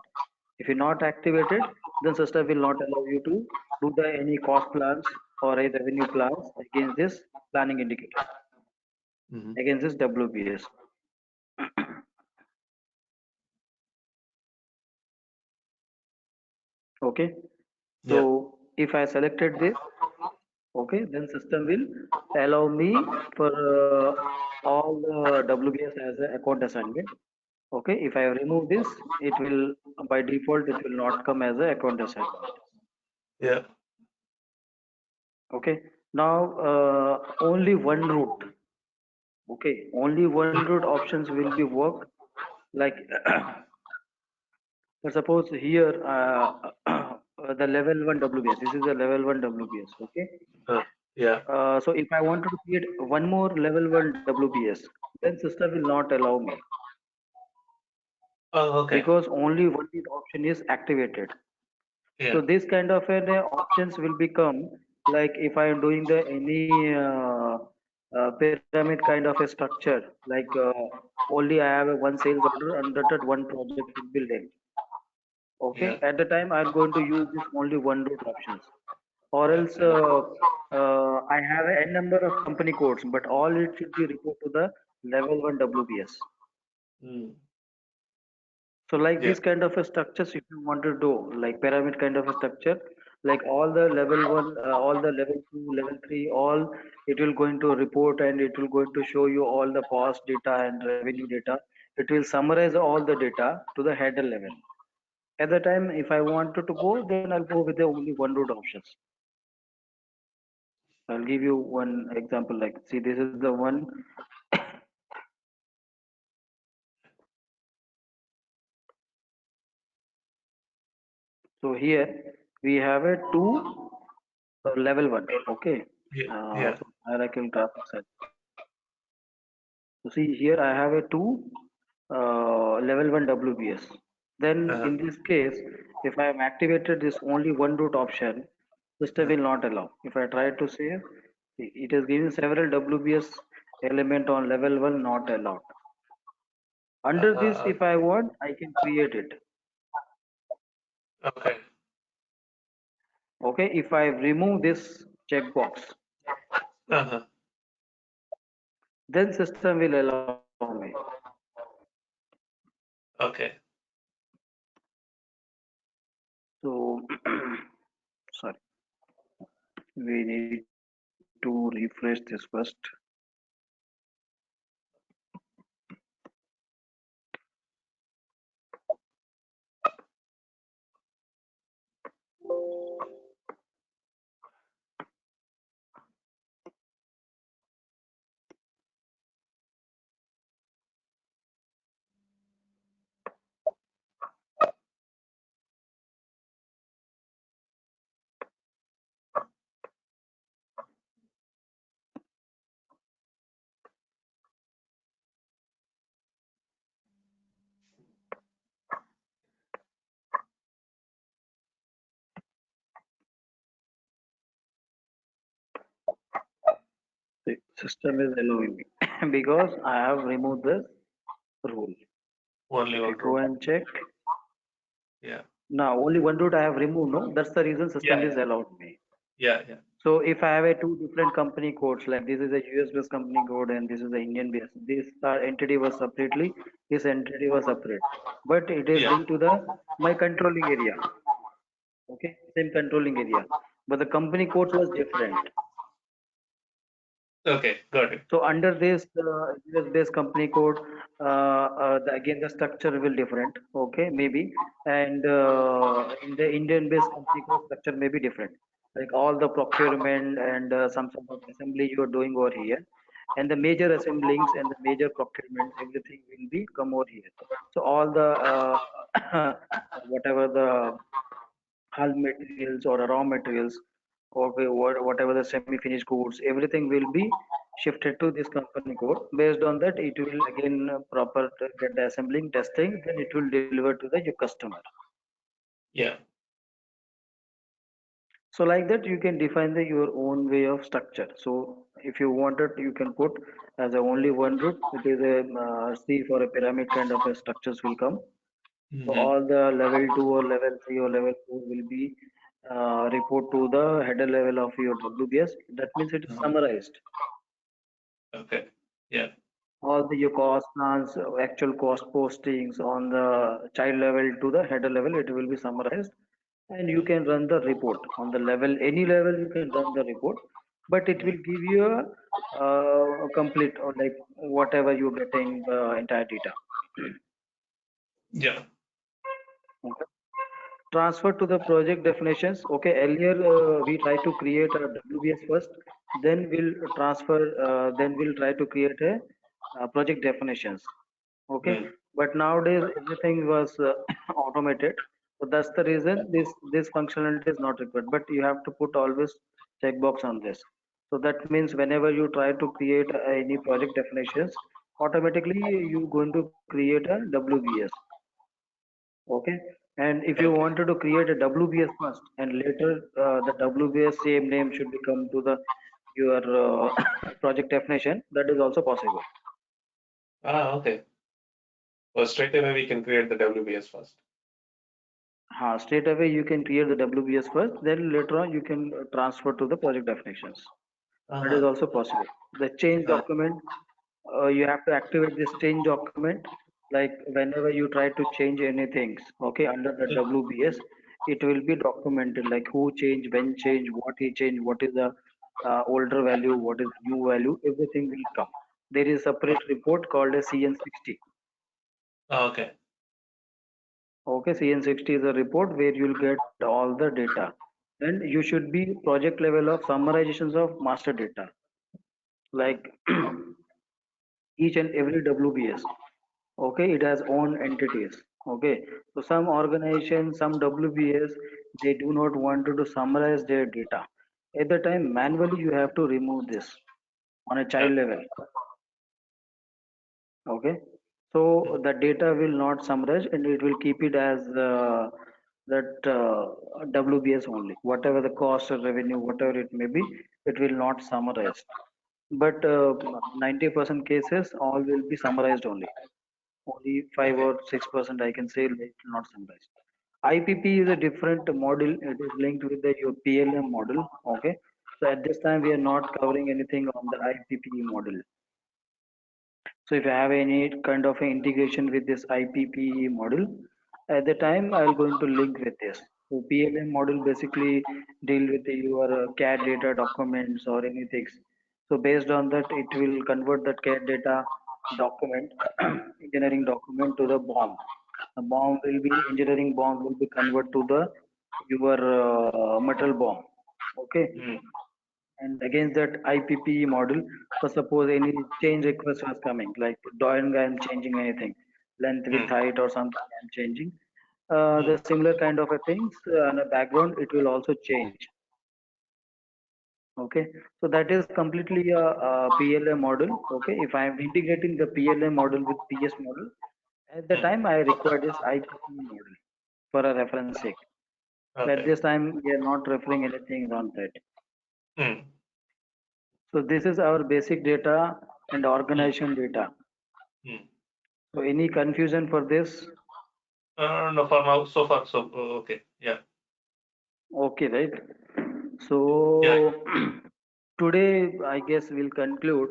S2: If you're not activated, then system will not allow you to do the any cost plans or a revenue plans against this planning indicator,
S3: Mm-hmm.
S2: against this WBS. Okay, so
S3: Yeah.
S2: if I selected this, okay, then system will allow me for all the WBS as an account assignment. Okay, if I remove this, it will by default it will not come as an account assignment.
S3: Yeah.
S2: Okay. Now only one route. Okay, only one route options will be work. Like suppose here the level one WBS. This is the level one WBS. Okay.
S3: Uh, yeah.
S2: So if I wanted to create one more level one WBS, then system will not allow me
S3: Oh, okay.
S2: because only one lead option is activated. So
S3: Yeah.
S2: this kind of an options will become like if I am doing the any pyramid kind of a structure, like only I have a one sales order under that one project will be linked. Okay,
S3: Yeah.
S2: at the time I'm going to use this only one route options, or
S3: Yeah.
S2: else I have a n number of company codes, but all it should be report to the level one WBS.
S3: Mm.
S2: So like
S3: Yeah.
S2: this kind of a structures, if you want to do like pyramid kind of a structure, like all the level one, all the level two, level three, all it will going to report and it will going to show you all the cost data and revenue data. It will summarize all the data to the header level. At the time, if I wanted to go, then I'll go with the only one route options. I'll give you one example. Like, see, this is the one. So here we have a two level one. Okay.
S3: Yeah. Yeah.
S2: So hierarchical graphics. So see here I have a two level one WBS. Then
S3: Uh,
S2: in this case, if I am activated this only one root option, system
S3: uh,
S2: will not allow. If I try to save, it is giving several WBS element on level one not allowed. Under this,
S3: uh,
S2: if I want, I can create it.
S3: okay.
S2: Okay, if I remove this checkbox,
S3: Uh-huh.
S2: then system will allow me.
S3: Okay.
S2: So sorry, we need to refresh this first. The system is allowing me because I have removed this rule.
S3: Only
S2: If you
S3: one
S2: go
S3: route.
S2: and check,
S3: Yeah.
S2: now only one route I have removed. No, that's the reason
S3: Yeah.
S2: system is
S3: Yeah.
S2: allowed me.
S3: Yeah. Yeah.
S2: So if I have a two different company codes, like this is a US based company code and this is the Indian based, this entity was separately, this entity was separate, but it is
S3: Yeah.
S2: linked to the my controlling area. Okay, same controlling area, but the company codes was different.
S3: Okay. Got it.
S2: So under this US based company code, again the structure will different. Okay, maybe, and in the Indian based company code structure may be different. Like all the procurement and some sort of assembly you are doing over here, and the major assemblings and the major procurements, everything will be come over here. So all the whatever the hull materials or raw materials or whatever the semi-finished goods, everything will be shifted to this company code. Based on that, it will again proper get the assembling testing, then it will deliver to the your customer.
S3: Yeah.
S2: So like that, you can define your own way of structure. So if you wanted, you can put as a only one route. It is a C for a pyramid kind of a structures will come. So
S3: Hmm.
S2: all the level 2 or level 3 or level 4 will be report to the header level of your WBS. That means it is
S3: Uh-huh.
S2: summarized.
S3: Okay. Yeah.
S2: All the your cost plans, actual cost postings on the child level to the header level, it will be summarized. And you
S3: Mm.
S2: can run the report on the level, any level you can run the report, but it will
S3: Mm.
S2: give you a complete or like whatever you're getting the entire data.
S3: Yeah.
S2: Okay. transfer to the project definitions. Okay, earlier we try to create a WBS first, then we'll transfer, then we'll try to create a project definitions. Okay,
S3: Hmm.
S2: but nowadays everything was automated, so that's the reason this functionality is not required, but you have to put always checkbox on this. So that means whenever you try to create any project definitions, automatically you going to create a WBS. Okay, and if you
S3: Okay.
S2: wanted to create a WBS first and later the WBS same name should become to the your project definition, that is also possible.
S3: Okay. Well, straight away we can create the WBS first.
S2: Straight away you can create the WBS first, then later on you can transfer to the project definitions. That is
S3: Uh-huh.
S2: also possible. The change
S3: Uh,
S2: document, you have to activate this change document. Like whenever you try to change anything, okay, under the WBS, it will be documented like who changed, when changed, what he changed, what is the older value, what is the new value, everything will come. There is a separate report called a CN60.
S3: okay.
S2: Okay, CN60 is a report where you'll get all the data. Then you should be project level of summarizations of master data, like each and every WBS. Okay, it has own entities. Okay, so some organizations, some WBS, they do not want to summarize their data. At the time, manually you have to remove this on a
S3: Yeah.
S2: child level. Okay, so the data will not summarize and it will keep it as that WBS only. Whatever the cost or revenue, whatever it may be, it will not summarize. But 90% cases, all will be summarized only. Only 5
S3: Okay.
S2: or 6% I can say it will not summarize. IPP is a different model. It is linked with the your PLM model. Okay, so at this time we are not covering anything on the IPP model. So if you have any kind of integration with this IPP model, at the time I'll going to link with this. So PLM model basically deal with your CAD data documents or anything. So based on that, it will convert that CAD data document, engineering document to the BOM. The BOM will be engineering BOM will be converted to the your metal BOM. Okay,
S3: Hmm.
S2: and against that IPP model, for suppose any change request was coming, like drawing I'm changing anything, length with
S3: Hmm.
S2: height or something I'm changing.
S3: Hmm.
S2: The similar kind of a things in a background, it will also change. Okay, so that is completely a PLM model. Okay, if I am integrating the PLM model with PS model, at the
S3: Hmm.
S2: time I require this IPP model for a reference sake. So at
S3: Okay.
S2: this time we are not referring anything on that.
S3: Hmm.
S2: So this is our basic data and
S3: Hmm.
S2: organization data.
S3: Hmm.
S2: So any confusion for this?
S3: No, for now, so far, so okay. Yeah.
S2: Okay, right?
S3: Yeah.
S2: So today I guess we'll conclude.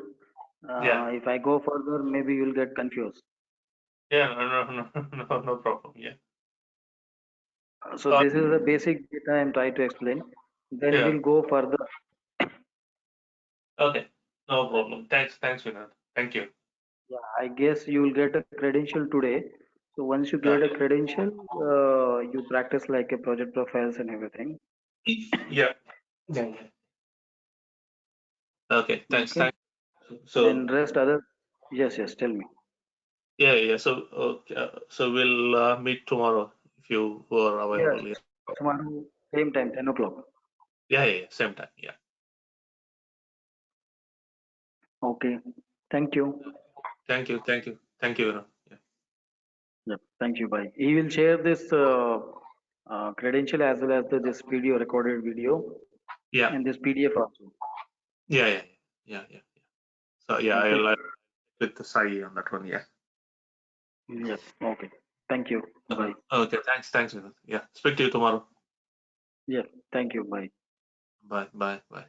S3: Yeah.
S2: If I go further, maybe you'll get confused.
S3: Yeah. No, no, no, no, no problem. Yeah.
S2: So
S3: Uh,
S2: this is the basic data I'm trying to explain. Then
S3: yeah.
S2: we'll go further.
S3: Okay. No problem. Thanks. Thanks, Vinod. Thank you.
S2: Yeah, I guess you will get a credential today. So once you get a
S3: Okay.
S2: credential, you practice like a project profiles and everything.
S3: Yeah. Yeah. Yeah. Okay. Thanks.
S2: Okay.
S3: Thanks. So
S2: And rest other. Yes, yes. Tell me.
S3: yeah, yeah. So okay. So we'll meet tomorrow if you were
S2: Yes,
S3: available. Yeah.
S2: tomorrow same time, 10 o'clock.
S3: Yeah. Yeah. Yeah. Same time. Yeah.
S2: Okay. Thank you.
S3: Thank you. Thank you. Thank you, Vinod. Yeah.
S2: Yep. Thank you. Bye. He will share this credential as well as this video recorded video
S3: Yeah.
S2: and this PDF also.
S3: Yeah. Yeah. Yeah. Yeah. Yeah. So yeah,
S2: Okay.
S3: I'll with the Sai on that one. Yeah.
S2: Yep. Okay. Thank you. Bye.
S3: Okay. Thanks. Thanks, Vinod. Yeah. Speak to you tomorrow.
S2: Yep. Thank you. Bye.
S3: Bye. Bye. Bye.